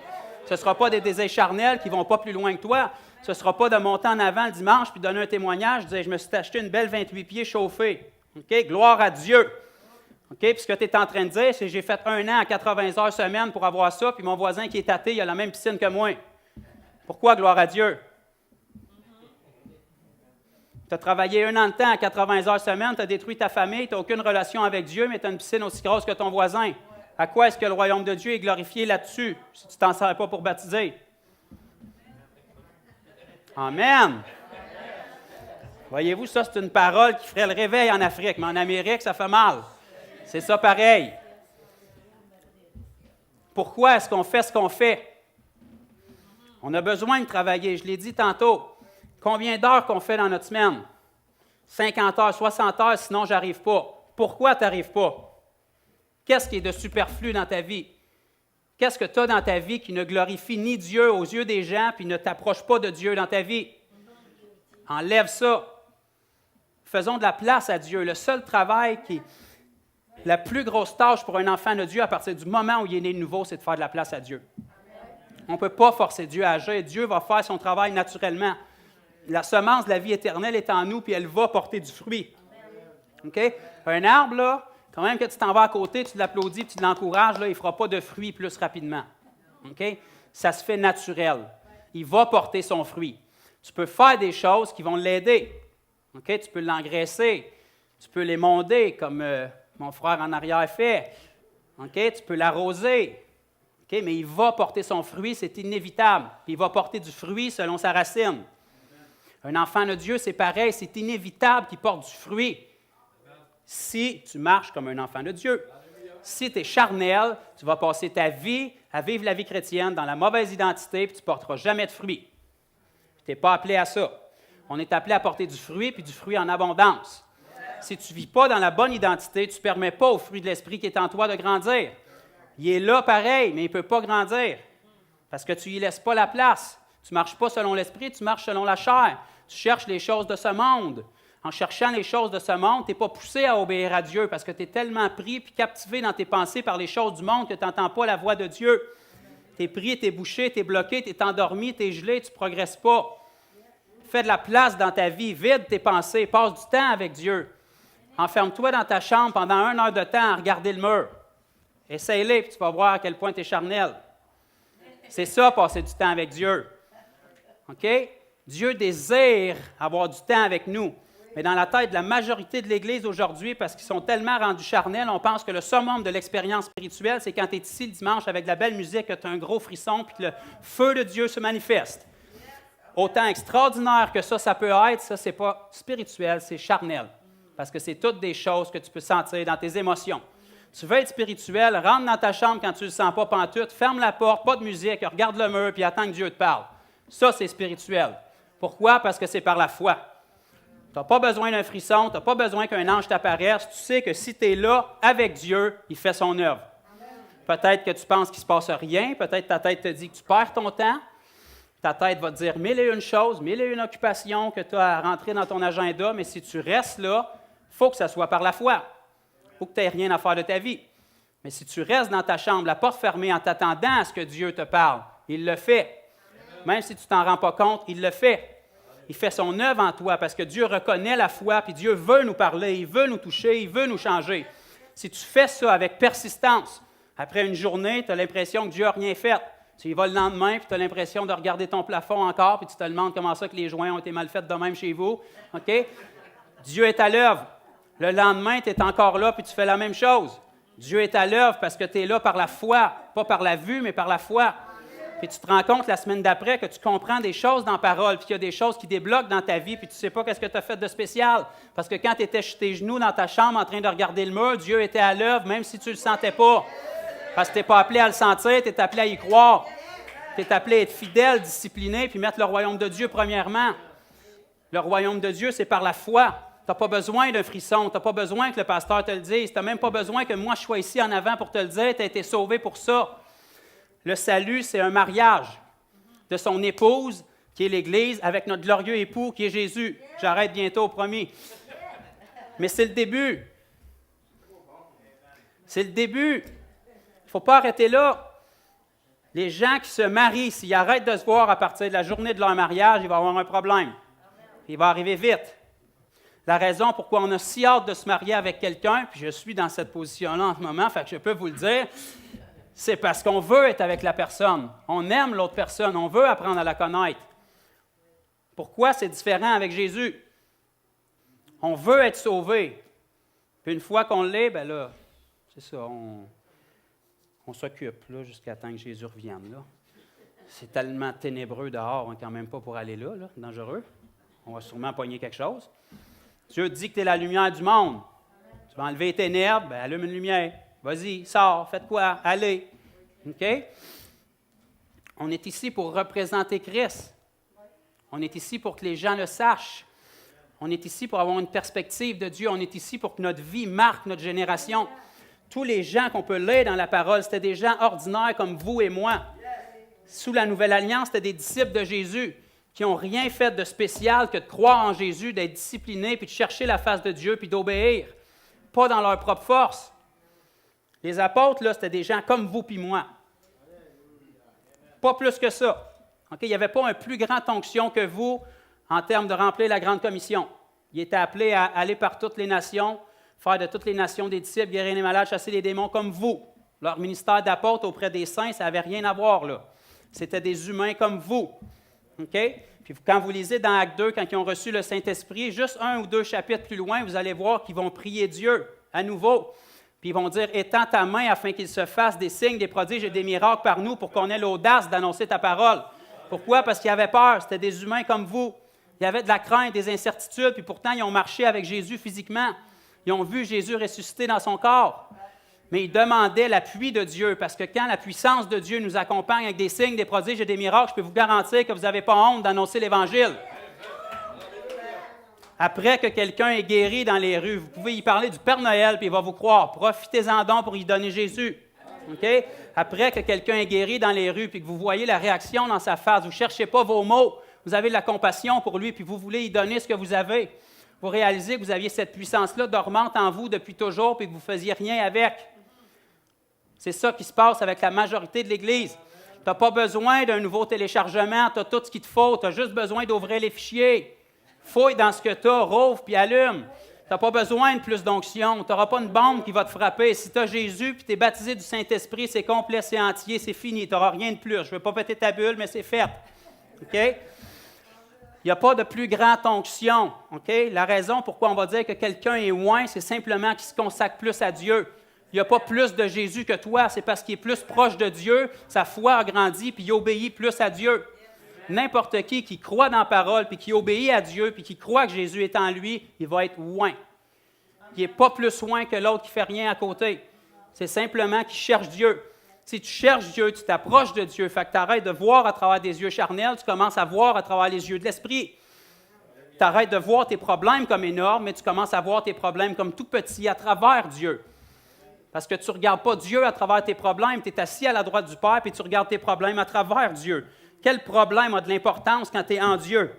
A: Ce ne sera pas des désirs charnels qui ne vont pas plus loin que toi. Ce ne sera pas de monter en avant le dimanche puis donner un témoignage, dire « Je me suis acheté une belle 28 pieds chauffée. Okay? Gloire à Dieu. Okay? Puis ce que tu es en train de dire, c'est « J'ai fait 1 an à 80 heures semaine pour avoir ça, puis mon voisin qui est athée, il a la même piscine que moi. » Pourquoi gloire à Dieu? Tu as travaillé 1 an de temps à 80 heures semaine, tu as détruit ta famille, tu n'as aucune relation avec Dieu, mais tu as une piscine aussi grosse que ton voisin. À quoi est-ce que le royaume de Dieu est glorifié là-dessus, si tu ne t'en sers pas pour baptiser? Amen! Voyez-vous, ça, c'est une parole qui ferait le réveil en Afrique, mais en Amérique, ça fait mal. C'est ça pareil. Pourquoi est-ce qu'on fait ce qu'on fait? On a besoin de travailler, je l'ai dit tantôt. Combien d'heures qu'on fait dans notre semaine? 50 heures, 60 heures, sinon je n'arrive pas. Pourquoi tu n'arrives pas? Qu'est-ce qui est de superflu dans ta vie? Qu'est-ce que tu as dans ta vie qui ne glorifie ni Dieu aux yeux des gens puis ne t'approche pas de Dieu dans ta vie? Enlève ça. Faisons de la place à Dieu. Le seul travail qui est la plus grosse tâche pour un enfant de Dieu à partir du moment où il est né de nouveau, c'est de faire de la place à Dieu. On ne peut pas forcer Dieu à agir. Dieu va faire son travail naturellement. La semence de la vie éternelle est en nous puis elle va porter du fruit. OK? Un arbre, là, quand même que tu t'en vas à côté, tu l'applaudis, tu l'encourages, là, il ne fera pas de fruits plus rapidement. Okay? Ça se fait naturel. Il va porter son fruit. Tu peux faire des choses qui vont l'aider. Okay? Tu peux l'engraisser. Tu peux l'émonder, comme mon frère en arrière fait. Okay? Tu peux l'arroser. Okay? Mais il va porter son fruit, c'est inévitable. Puis il va porter du fruit selon sa racine. Un enfant de Dieu, c'est pareil, c'est inévitable qu'il porte du fruit. Si tu marches comme un enfant de Dieu. Si tu es charnel, tu vas passer ta vie à vivre la vie chrétienne dans la mauvaise identité, puis tu ne porteras jamais de fruit. Tu n'es pas appelé à ça. On est appelé à porter du fruit, puis du fruit en abondance. Si tu ne vis pas dans la bonne identité, tu ne permets pas au fruit de l'Esprit qui est en toi de grandir. Il est là pareil, mais il ne peut pas grandir, parce que tu n'y laisses pas la place. Tu ne marches pas selon l'Esprit, tu marches selon la chair. Tu cherches les choses de ce monde. En cherchant les choses de ce monde, tu n'es pas poussé à obéir à Dieu parce que tu es tellement pris et captivé dans tes pensées par les choses du monde que tu n'entends pas la voix de Dieu. Tu es pris, tu es bouché, tu es bloqué, tu es endormi, tu es gelé, tu ne progresses pas. Fais de la place dans ta vie, vide tes pensées, passe du temps avec Dieu. Enferme-toi dans ta chambre pendant 1 heure de temps à regarder le mur. Essaye-le et tu vas voir à quel point tu es charnel. C'est ça, passer du temps avec Dieu. OK? Dieu désire avoir du temps avec nous. Mais dans la tête de la majorité de l'Église aujourd'hui, parce qu'ils sont tellement rendus charnels, on pense que le summum de l'expérience spirituelle, c'est quand tu es ici le dimanche avec de la belle musique, que tu as un gros frisson, puis que le feu de Dieu se manifeste. Autant extraordinaire que ça peut être, ça, c'est pas spirituel, c'est charnel. Parce que c'est toutes des choses que tu peux sentir dans tes émotions. Tu veux être spirituel, rentre dans ta chambre quand tu ne le sens pas pantoute, ferme la porte, pas de musique, regarde le mur, puis attends que Dieu te parle. Ça, c'est spirituel. Pourquoi? Parce que c'est par la foi. Tu n'as pas besoin d'un frisson, tu n'as pas besoin qu'un ange t'apparaisse. Tu sais que si tu es là avec Dieu, il fait son œuvre. Peut-être que tu penses qu'il ne se passe rien, peut-être ta tête te dit que tu perds ton temps. Ta tête va te dire 1001 choses, 1001 occupations que tu as à rentrer dans ton agenda, mais si tu restes là, il faut que ça soit par la foi. Il faut que tu n'aies rien à faire de ta vie. Mais si tu restes dans ta chambre, la porte fermée, en t'attendant à ce que Dieu te parle, il le fait. Même si tu ne t'en rends pas compte, il le fait. Il fait son œuvre en toi parce que Dieu reconnaît la foi, puis Dieu veut nous parler, il veut nous toucher, il veut nous changer. Si tu fais ça avec persistance, après une journée, tu as l'impression que Dieu n'a rien fait. Tu y vas le lendemain, puis tu as l'impression de regarder ton plafond encore, puis tu te demandes comment ça que les joints ont été mal faits de même chez vous. OK? Dieu est à l'œuvre. Le lendemain, tu es encore là, puis tu fais la même chose. Dieu est à l'œuvre parce que tu es là par la foi, pas par la vue, mais par la foi. Puis tu te rends compte la semaine d'après que tu comprends des choses dans la parole, puis qu'il y a des choses qui débloquent dans ta vie, puis tu ne sais pas qu'est-ce que tu as fait de spécial. Parce que quand tu étais sur tes genoux dans ta chambre en train de regarder le mur, Dieu était à l'œuvre, même si tu ne le sentais pas. Parce que tu n'es pas appelé à le sentir, tu es appelé à y croire. Tu es appelé à être fidèle, discipliné, puis mettre le royaume de Dieu premièrement. Le royaume de Dieu, c'est par la foi. Tu n'as pas besoin d'un frisson, tu n'as pas besoin que le pasteur te le dise, tu n'as même pas besoin que moi je sois ici en avant pour te le dire, tu as été sauvé pour ça. Le salut, c'est un mariage de son épouse, qui est l'Église, avec notre glorieux époux, qui est Jésus. J'arrête bientôt, promis. Mais c'est le début. C'est le début. Il ne faut pas arrêter là. Les gens qui se marient, s'ils arrêtent de se voir à partir de la journée de leur mariage, il va y avoir un problème. Il va arriver vite. La raison pourquoi on a si hâte de se marier avec quelqu'un, puis je suis dans cette position-là en ce moment, fait que je peux vous le dire, c'est parce qu'on veut être avec la personne. On aime l'autre personne. On veut apprendre à la connaître. Pourquoi c'est différent avec Jésus? On veut être sauvé. Puis une fois qu'on l'est, bien là, c'est ça, on s'occupe là, jusqu'à temps que Jésus revienne. Là. C'est tellement ténébreux dehors, on n'est quand même pas pour aller là, dangereux. On va sûrement pogner quelque chose. Dieu dit que tu es la lumière du monde. Tu vas enlever les ténèbres, bien, allume une lumière. Vas-y, sors, faites quoi? Allez. OK? On est ici pour représenter Christ. On est ici pour que les gens le sachent. On est ici pour avoir une perspective de Dieu. On est ici pour que notre vie marque notre génération. Tous les gens qu'on peut lire dans la parole, c'était des gens ordinaires comme vous et moi. Sous la Nouvelle Alliance, c'était des disciples de Jésus qui n'ont rien fait de spécial que de croire en Jésus, d'être disciplinés, puis de chercher la face de Dieu, puis d'obéir. Pas dans leur propre force. Les apôtres, là, c'était des gens comme vous puis moi. Pas plus que ça. Okay? Il n'y avait pas un plus grand onction que vous en termes de remplir la grande commission. Ils étaient appelés à aller par toutes les nations, faire de toutes les nations des disciples, guérir les malades, chasser les démons comme vous. Leur ministère d'apôtre auprès des saints, ça n'avait rien à voir là. C'était des humains comme vous. Okay? Puis quand vous lisez dans Actes 2, quand ils ont reçu le Saint-Esprit, juste 1 ou 2 chapitres plus loin, vous allez voir qu'ils vont prier Dieu à nouveau. Puis ils vont dire, étends ta main afin qu'il se fasse des signes, des prodiges et des miracles par nous pour qu'on ait l'audace d'annoncer ta parole. Pourquoi? Parce qu'ils avaient peur. C'était des humains comme vous. Il y avait de la crainte, des incertitudes, puis pourtant, ils ont marché avec Jésus physiquement. Ils ont vu Jésus ressusciter dans son corps. Mais ils demandaient l'appui de Dieu, parce que quand la puissance de Dieu nous accompagne avec des signes, des prodiges et des miracles, je peux vous garantir que vous n'avez pas honte d'annoncer l'Évangile. Après que quelqu'un est guéri dans les rues, vous pouvez y parler du Père Noël, puis il va vous croire. Profitez-en donc pour y donner Jésus. Okay? Après que quelqu'un est guéri dans les rues, puis que vous voyez la réaction dans sa face, vous ne cherchez pas vos mots, vous avez de la compassion pour lui, puis vous voulez y donner ce que vous avez. Vous réalisez que vous aviez cette puissance-là dormante en vous depuis toujours, puis que vous ne faisiez rien avec. C'est ça qui se passe avec la majorité de l'Église. Tu n'as pas besoin d'un nouveau téléchargement, tu as tout ce qu'il te faut, tu as juste besoin d'ouvrir les fichiers. Fouille dans ce que tu as, rouvre puis allume. Tu n'as pas besoin de plus d'onction, tu n'auras pas une bombe qui va te frapper. Si tu as Jésus puis tu es baptisé du Saint-Esprit, c'est complet, c'est entier, c'est fini, tu n'auras rien de plus. Je ne vais pas péter ta bulle, mais c'est fait. OK? Il n'y a pas de plus grande onction. OK? La raison pourquoi on va dire que quelqu'un est loin, c'est simplement qu'il se consacre plus à Dieu. Il n'y a pas plus de Jésus que toi, c'est parce qu'il est plus proche de Dieu, sa foi a grandi, puis il obéit plus à Dieu. N'importe qui croit dans la parole, puis qui obéit à Dieu, puis qui croit que Jésus est en lui, il va être loin. Il n'est pas plus loin que l'autre qui ne fait rien à côté. C'est simplement qu'il cherche Dieu. Si tu cherches Dieu, tu t'approches de Dieu, fait que tu arrêtes de voir à travers des yeux charnels, tu commences à voir à travers les yeux de l'esprit. Tu arrêtes de voir tes problèmes comme énormes, mais tu commences à voir tes problèmes comme tout petits à travers Dieu. Parce que tu ne regardes pas Dieu à travers tes problèmes, tu es assis à la droite du Père, puis tu regardes tes problèmes à travers Dieu. Quel problème a de l'importance quand tu es en Dieu?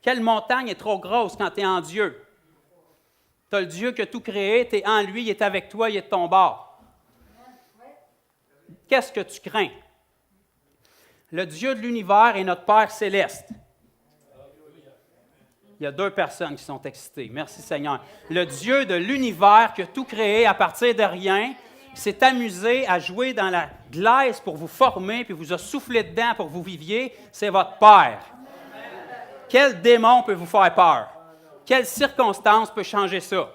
A: Quelle montagne est trop grosse quand tu es en Dieu? Tu as le Dieu qui a tout créé, tu es en lui, il est avec toi, il est de ton bord. Qu'est-ce que tu crains? Le Dieu de l'univers est notre Père céleste. Il y a 2 personnes qui sont excitées. Merci Seigneur. Le Dieu de l'univers qui a tout créé à partir de rien, qui s'est amusé à jouer dans la glace pour vous former, puis vous a soufflé dedans pour que vous viviez, c'est votre Père. Quel démon peut vous faire peur? Quelle circonstance peut changer ça?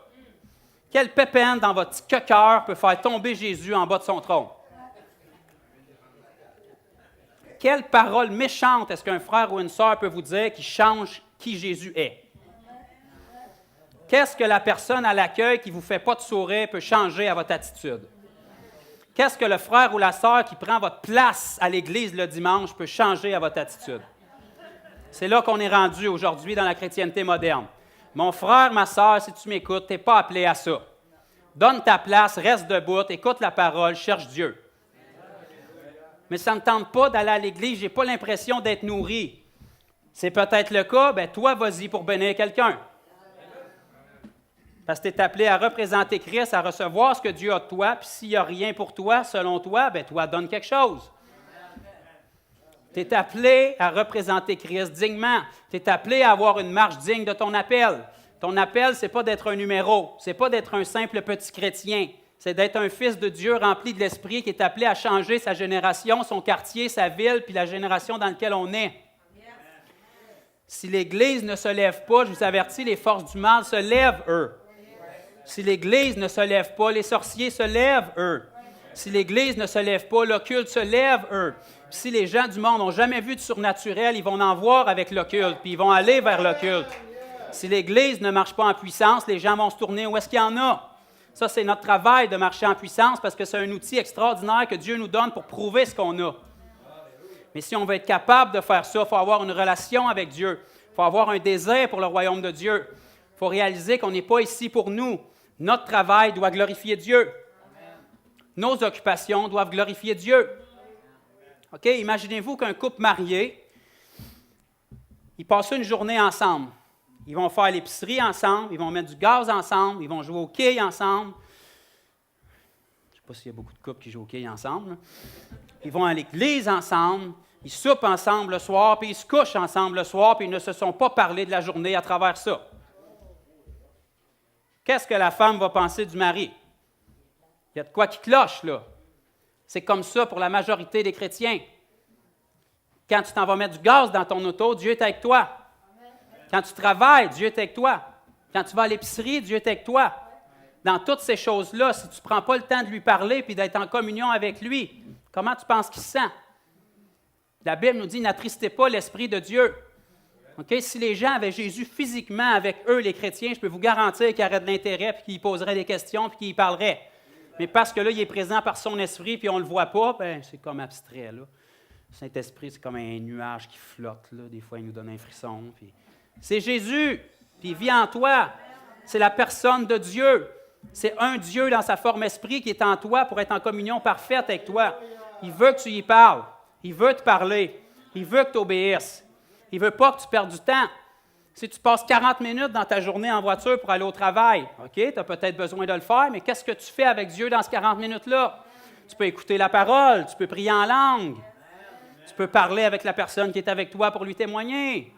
A: Quelle pépine dans votre petit cœur peut faire tomber Jésus en bas de son trône? Quelle parole méchante est-ce qu'un frère ou une sœur peut vous dire qui change qui Jésus est? Qu'est-ce que la personne à l'accueil qui ne vous fait pas de sourire peut changer à votre attitude? Qu'est-ce que le frère ou la sœur qui prend votre place à l'Église le dimanche peut changer à votre attitude? C'est là qu'on est rendu aujourd'hui dans la chrétienté moderne. Mon frère, ma sœur, si tu m'écoutes, tu n'es pas appelé à ça. Donne ta place, reste debout, écoute la parole, cherche Dieu. Mais ça ne tente pas d'aller à l'Église, je n'ai pas l'impression d'être nourri. C'est peut-être le cas, bien toi, vas-y pour bénir quelqu'un. Parce que tu es appelé à représenter Christ, à recevoir ce que Dieu a de toi, puis s'il n'y a rien pour toi, selon toi, bien toi, donne quelque chose. Tu es appelé à représenter Christ dignement. Tu es appelé à avoir une marche digne de ton appel. Ton appel, ce n'est pas d'être un numéro, ce n'est pas d'être un simple petit chrétien. C'est d'être un fils de Dieu rempli de l'Esprit qui est appelé à changer sa génération, son quartier, sa ville, puis la génération dans laquelle on est. Si l'Église ne se lève pas, je vous avertis, les forces du mal se lèvent, eux. Si l'Église ne se lève pas, les sorciers se lèvent, eux. Si l'Église ne se lève pas, l'occulte se lève, eux. Puis si les gens du monde n'ont jamais vu de surnaturel, ils vont en voir avec l'occulte, puis ils vont aller vers l'occulte. Si l'Église ne marche pas en puissance, les gens vont se tourner où est-ce qu'il y en a. Ça, c'est notre travail de marcher en puissance parce que c'est un outil extraordinaire que Dieu nous donne pour prouver ce qu'on a. Mais si on veut être capable de faire ça, il faut avoir une relation avec Dieu. Il faut avoir un désir pour le royaume de Dieu. Il faut réaliser qu'on n'est pas ici pour nous. Notre travail doit glorifier Dieu. Nos occupations doivent glorifier Dieu. OK? Imaginez-vous qu'un couple marié, ils passent une journée ensemble. Ils vont faire l'épicerie ensemble, ils vont mettre du gaz ensemble, ils vont jouer aux quilles ensemble. Je ne sais pas s'il y a beaucoup de couples qui jouent aux quilles ensemble. Ils vont à l'église ensemble, ils soupent ensemble le soir, puis ils se couchent ensemble le soir, puis ils ne se sont pas parlé de la journée à travers ça. Qu'est-ce que la femme va penser du mari? Il y a de quoi qui cloche, là. C'est comme ça pour la majorité des chrétiens. Quand tu t'en vas mettre du gaz dans ton auto, Dieu est avec toi. Quand tu travailles, Dieu est avec toi. Quand tu vas à l'épicerie, Dieu est avec toi. Dans toutes ces choses-là, si tu ne prends pas le temps de lui parler et d'être en communion avec lui, comment tu penses qu'il se sent? La Bible nous dit « N'attristez pas l'Esprit de Dieu ». Okay? Si les gens avaient Jésus physiquement avec eux, les chrétiens, je peux vous garantir qu'ils auraient de l'intérêt, puis qu'ils poseraient des questions, puis qu'ils parleraient. Mais parce que là, il est présent par son esprit, puis on ne le voit pas, ben, c'est comme abstrait. Là. Le Saint-Esprit, c'est comme un nuage qui flotte. Là. Des fois, il nous donne un frisson. Puis... C'est Jésus, puis il vit en toi. C'est la personne de Dieu. C'est un Dieu dans sa forme esprit qui est en toi pour être en communion parfaite avec toi. Il veut que tu y parles. Il veut te parler. Il veut que tu obéisses. Il ne veut pas que tu perdes du temps. Si tu passes 40 minutes dans ta journée en voiture pour aller au travail, OK, tu as peut-être besoin de le faire, mais qu'est-ce que tu fais avec Dieu dans ces 40 minutes-là? Tu peux écouter la parole, tu peux prier en langue, tu peux parler avec la personne qui est avec toi pour lui témoigner.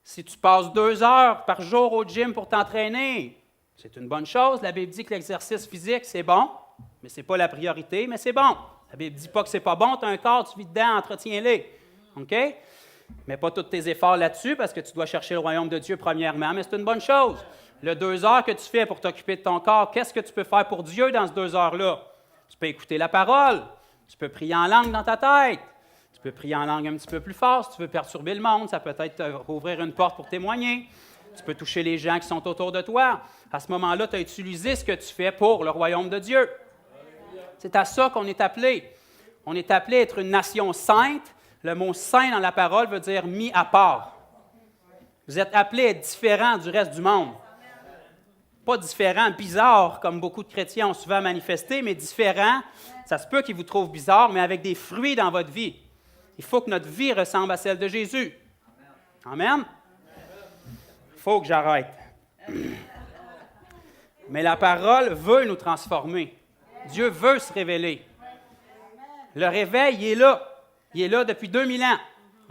A: Si tu passes 2 heures par jour au gym pour t'entraîner, c'est une bonne chose. La Bible dit que l'exercice physique, c'est bon, mais ce n'est pas la priorité, mais c'est bon. La Bible ne dit pas que ce n'est pas bon, tu as un corps, tu vis dedans, entretiens-les. OK? Mets pas tous tes efforts là-dessus parce que tu dois chercher le royaume de Dieu premièrement, mais c'est une bonne chose. Le 2 heures que tu fais pour t'occuper de ton corps, qu'est-ce que tu peux faire pour Dieu dans ces 2 heures-là? Tu peux écouter la parole, tu peux prier en langue dans ta tête, tu peux prier en langue un petit peu plus fort si tu veux perturber le monde, ça peut être ouvrir une porte pour témoigner, tu peux toucher les gens qui sont autour de toi. À ce moment-là, tu as utilisé ce que tu fais pour le royaume de Dieu. C'est à ça qu'on est appelé. On est appelé à être une nation sainte. Le mot « saint » dans la parole veut dire « mis à part ». Vous êtes appelés à être différents du reste du monde. Pas différents, bizarres, comme beaucoup de chrétiens ont souvent manifesté, mais différents, ça se peut qu'ils vous trouvent bizarres, mais avec des fruits dans votre vie. Il faut que notre vie ressemble à celle de Jésus. Amen? Il faut que j'arrête. Mais la parole veut nous transformer. Dieu veut se révéler. Le réveil, il est là. Il est là depuis 2000 ans.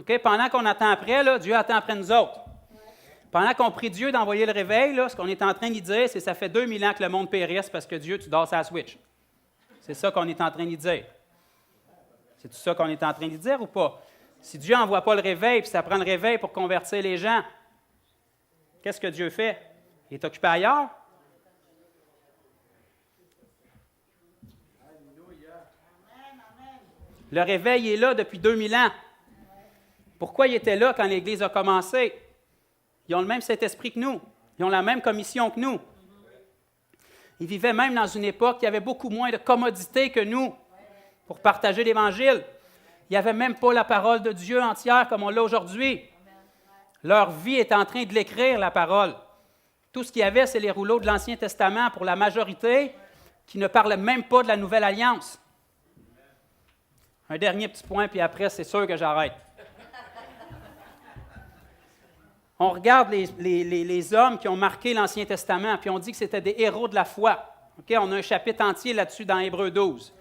A: Okay? Pendant qu'on attend après, là, Dieu attend après nous autres. Pendant qu'on prie Dieu d'envoyer le réveil, là, ce qu'on est en train de dire, c'est que ça fait 2000 ans que le monde périsse parce que Dieu, tu dors sa switch. C'est ça qu'on est en train de dire. C'est tout ça qu'on est en train de dire ou pas? Si Dieu n'envoie pas le réveil, puis ça prend le réveil pour convertir les gens, qu'est-ce que Dieu fait? Il est occupé ailleurs? Le réveil est là depuis 2000 ans. Pourquoi il était là quand l'Église a commencé? Ils ont le même Saint-Esprit que nous. Ils ont la même commission que nous. Ils vivaient même dans une époque où il y avait beaucoup moins de commodité que nous pour partager l'Évangile. Il n'y avait même pas la parole de Dieu entière comme on l'a aujourd'hui. Leur vie est en train de l'écrire, la parole. Tout ce qu'il y avait, c'est les rouleaux de l'Ancien Testament pour la majorité qui ne parlaient même pas de la Nouvelle Alliance. Un dernier petit point, puis après, c'est sûr que j'arrête. On regarde les hommes qui ont marqué l'Ancien Testament, puis on dit que c'était des héros de la foi. Okay? On a un chapitre entier là-dessus dans Hébreux 12.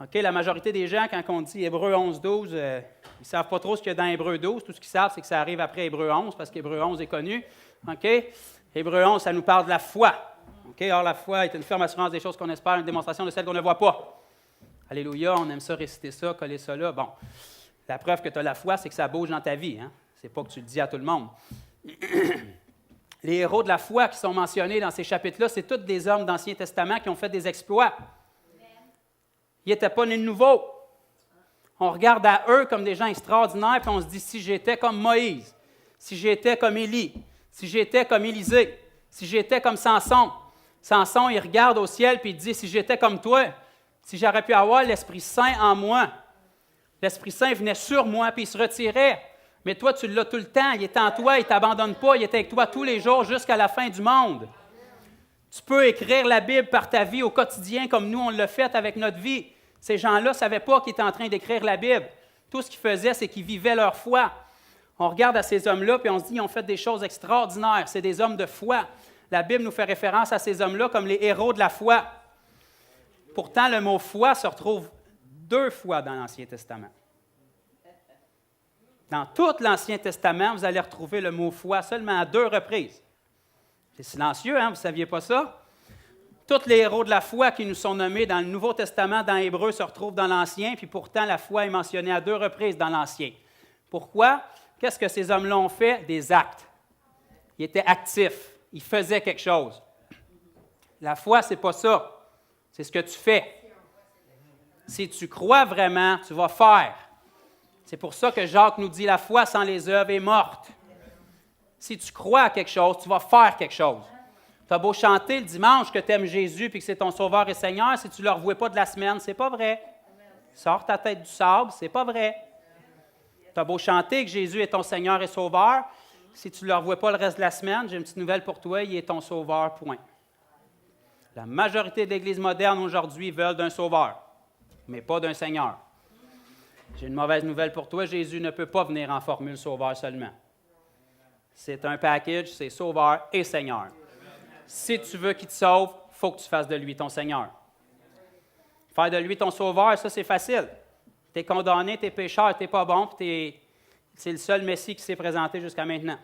A: Okay? La majorité des gens, quand on dit Hébreux 11, 12, ils ne savent pas trop ce qu'il y a dans Hébreux 12. Tout ce qu'ils savent, c'est que ça arrive après Hébreux 11, parce qu'Hébreux 11 est connu. Okay? Hébreux 11, ça nous parle de la foi. Okay? Or, la foi est une ferme assurance des choses qu'on espère, une démonstration de celles qu'on ne voit pas. Alléluia, on aime ça, réciter ça, coller ça là. Bon, la preuve que tu as la foi, c'est que ça bouge dans ta vie. Hein? C'est pas que tu le dis à tout le monde. Les héros de la foi qui sont mentionnés dans ces chapitres-là, c'est tous des hommes d'Ancien Testament qui ont fait des exploits. Ils n'étaient pas nés de nouveau. On regarde à eux comme des gens extraordinaires, puis on se dit, si j'étais comme Moïse, si j'étais comme Élie, si j'étais comme Élisée, si j'étais comme Samson. Samson, il regarde au ciel, puis il dit, si j'étais comme toi, si j'aurais pu avoir l'Esprit Saint en moi, l'Esprit Saint venait sur moi, puis il se retirait. Mais toi, tu l'as tout le temps. Il est en toi, il ne t'abandonne pas. Il est avec toi tous les jours jusqu'à la fin du monde. Tu peux écrire la Bible par ta vie au quotidien comme nous, on l'a fait avec notre vie. Ces gens-là ne savaient pas qu'ils étaient en train d'écrire la Bible. Tout ce qu'ils faisaient, c'est qu'ils vivaient leur foi. On regarde à ces hommes-là, puis on se dit, ils ont fait des choses extraordinaires. C'est des hommes de foi. La Bible nous fait référence à ces hommes-là comme les héros de la foi. Pourtant, le mot « foi » se retrouve 2 fois dans l'Ancien Testament. Dans tout l'Ancien Testament, vous allez retrouver le mot « foi » seulement à 2 reprises. C'est silencieux, hein? Vous ne saviez pas ça? Tous les héros de la foi qui nous sont nommés dans le Nouveau Testament, dans Hébreu, se retrouvent dans l'Ancien, puis pourtant, la foi est mentionnée à 2 reprises dans l'Ancien. Pourquoi? Qu'est-ce que ces hommes-là ont fait? Des actes. Ils étaient actifs. Ils faisaient quelque chose. La foi, ce n'est pas ça. C'est ce que tu fais. Si tu crois vraiment, tu vas faire. C'est pour ça que Jacques nous dit, la foi sans les œuvres est morte. Si tu crois à quelque chose, tu vas faire quelque chose. Tu as beau chanter le dimanche que tu aimes Jésus et que c'est ton Sauveur et Seigneur, si tu ne le revois pas de la semaine, c'est pas vrai. Sors ta tête du sable, c'est pas vrai. Tu as beau chanter que Jésus est ton Seigneur et Sauveur, si tu ne le revois pas le reste de la semaine, j'ai une petite nouvelle pour toi, il est ton Sauveur, point. La majorité de l'Église moderne aujourd'hui veulent d'un Sauveur, mais pas d'un Seigneur. J'ai une mauvaise nouvelle pour toi, Jésus ne peut pas venir en formule Sauveur seulement. C'est un package, c'est Sauveur et Seigneur. Si tu veux qu'il te sauve, il faut que tu fasses de lui ton Seigneur. Faire de lui ton Sauveur, ça c'est facile. Tu es condamné, tu es pécheur, tu n'es pas bon, puis c'est le seul Messie qui s'est présenté jusqu'à maintenant.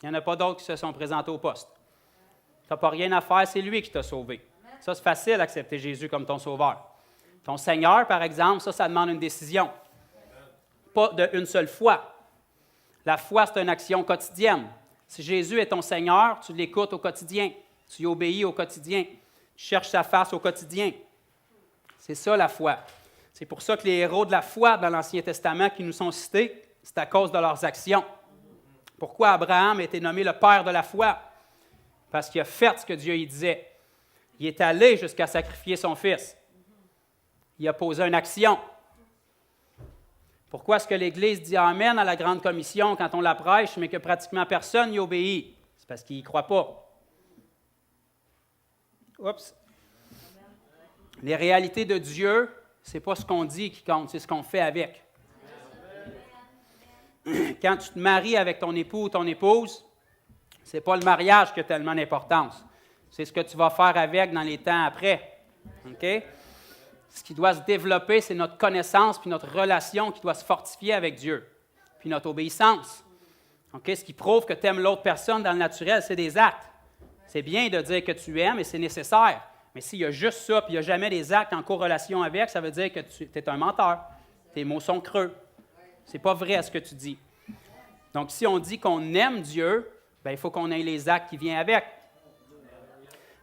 A: Il n'y en a pas d'autres qui se sont présentés au poste. Tu n'as pas rien à faire, c'est lui qui t'a sauvé. Ça, c'est facile d'accepter Jésus comme ton Sauveur. Ton Seigneur, par exemple, ça demande une décision. Pas d'une seule fois. La foi, c'est une action quotidienne. Si Jésus est ton Seigneur, tu l'écoutes au quotidien. Tu y obéis au quotidien. Tu cherches sa face au quotidien. C'est ça la foi. C'est pour ça que les héros de la foi dans l'Ancien Testament qui nous sont cités, c'est à cause de leurs actions. Pourquoi Abraham a été nommé le père de la foi? Parce qu'il a fait ce que Dieu lui disait. Il est allé jusqu'à sacrifier son fils. Il a posé une action. Pourquoi est-ce que l'Église dit Amen à la Grande Commission quand on la prêche, mais que pratiquement personne n'y obéit? C'est parce qu'il n'y croit pas. Oups. Les réalités de Dieu, ce n'est pas ce qu'on dit qui compte, c'est ce qu'on fait avec. Quand tu te maries avec ton époux ou ton épouse, ce n'est pas le mariage qui a tellement d'importance. C'est ce que tu vas faire avec dans les temps après. OK? Ce qui doit se développer, c'est notre connaissance puis notre relation qui doit se fortifier avec Dieu, puis notre obéissance. OK? Ce qui prouve que tu aimes l'autre personne dans le naturel, c'est des actes. C'est bien de dire que tu aimes et c'est nécessaire. Mais s'il y a juste ça, puis il n'y a jamais des actes en corrélation avec, ça veut dire que tu es un menteur. Tes mots sont creux. Ce n'est pas vrai ce que tu dis. Donc, si on dit qu'on aime Dieu, bien, il faut qu'on ait les actes qui viennent avec.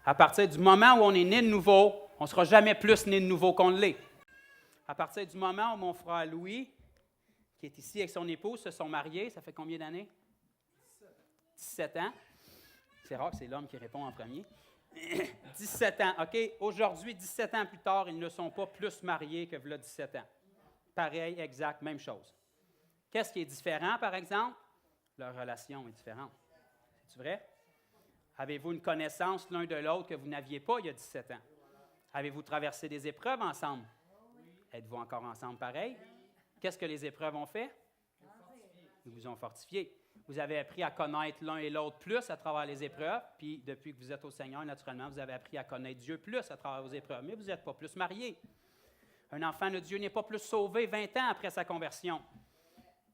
A: À partir du moment où on est né de nouveau, on ne sera jamais plus né de nouveau qu'on l'est. À partir du moment où mon frère Louis, qui est ici avec son épouse, se sont mariés, ça fait combien d'années? 17 ans. C'est rare que c'est l'homme qui répond en premier. 17 ans, OK? Aujourd'hui, 17 ans plus tard, ils ne sont pas plus mariés que v'là 17 ans. Pareil, exact, même chose. Qu'est-ce qui est différent, par exemple? Leur relation est différente. C'est vrai? Avez-vous une connaissance l'un de l'autre que vous n'aviez pas il y a 17 ans? Avez-vous traversé des épreuves ensemble? Êtes-vous encore ensemble pareil? Qu'est-ce que les épreuves ont fait? Ils vous ont fortifié. Vous avez appris à connaître l'un et l'autre plus à travers les épreuves, puis depuis que vous êtes au Seigneur, naturellement, vous avez appris à connaître Dieu plus à travers vos épreuves, mais vous n'êtes pas plus mariés. Un enfant de Dieu n'est pas plus sauvé 20 ans après sa conversion.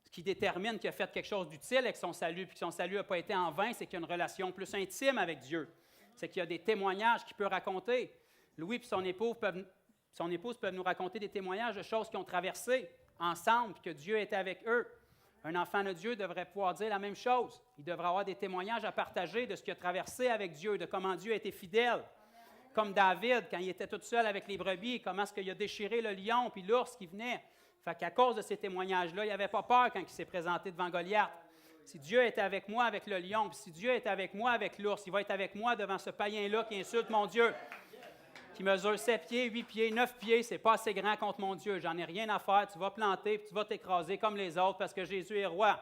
A: Ce qui détermine qu'il a fait quelque chose d'utile avec son salut, puis que son salut n'a pas été en vain, c'est qu'il y a une relation plus intime avec Dieu. C'est qu'il y a des témoignages qu'il peut raconter. Louis et son épouse peuvent nous raconter des témoignages de choses qu'ils ont traversées ensemble, puis que Dieu était avec eux. Un enfant de Dieu devrait pouvoir dire la même chose. Il devrait avoir des témoignages à partager de ce qu'il a traversé avec Dieu, de comment Dieu a été fidèle. Comme David, quand il était tout seul avec les brebis, comment est-ce qu'il a déchiré le lion puis l'ours qui venait. Fait qu'à cause de ces témoignages-là, il n'avait pas peur quand il s'est présenté devant Goliath. Si Dieu était avec moi avec le lion, puis si Dieu est avec moi avec l'ours, il va être avec moi devant ce païen-là qui insulte mon Dieu, qui mesure 7 pieds, 8 pieds, 9 pieds, c'est pas assez grand contre mon Dieu. J'en ai rien à faire, tu vas planter, puis tu vas t'écraser comme les autres parce que Jésus est roi.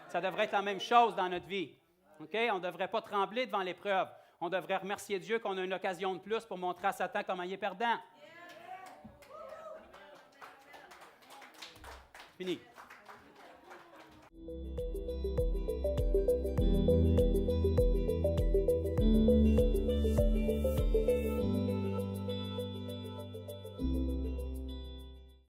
A: Ça devrait être la même chose dans notre vie. OK? On ne devrait pas trembler devant l'épreuve. On devrait remercier Dieu qu'on a une occasion de plus pour montrer à Satan comment il est perdant. Fini.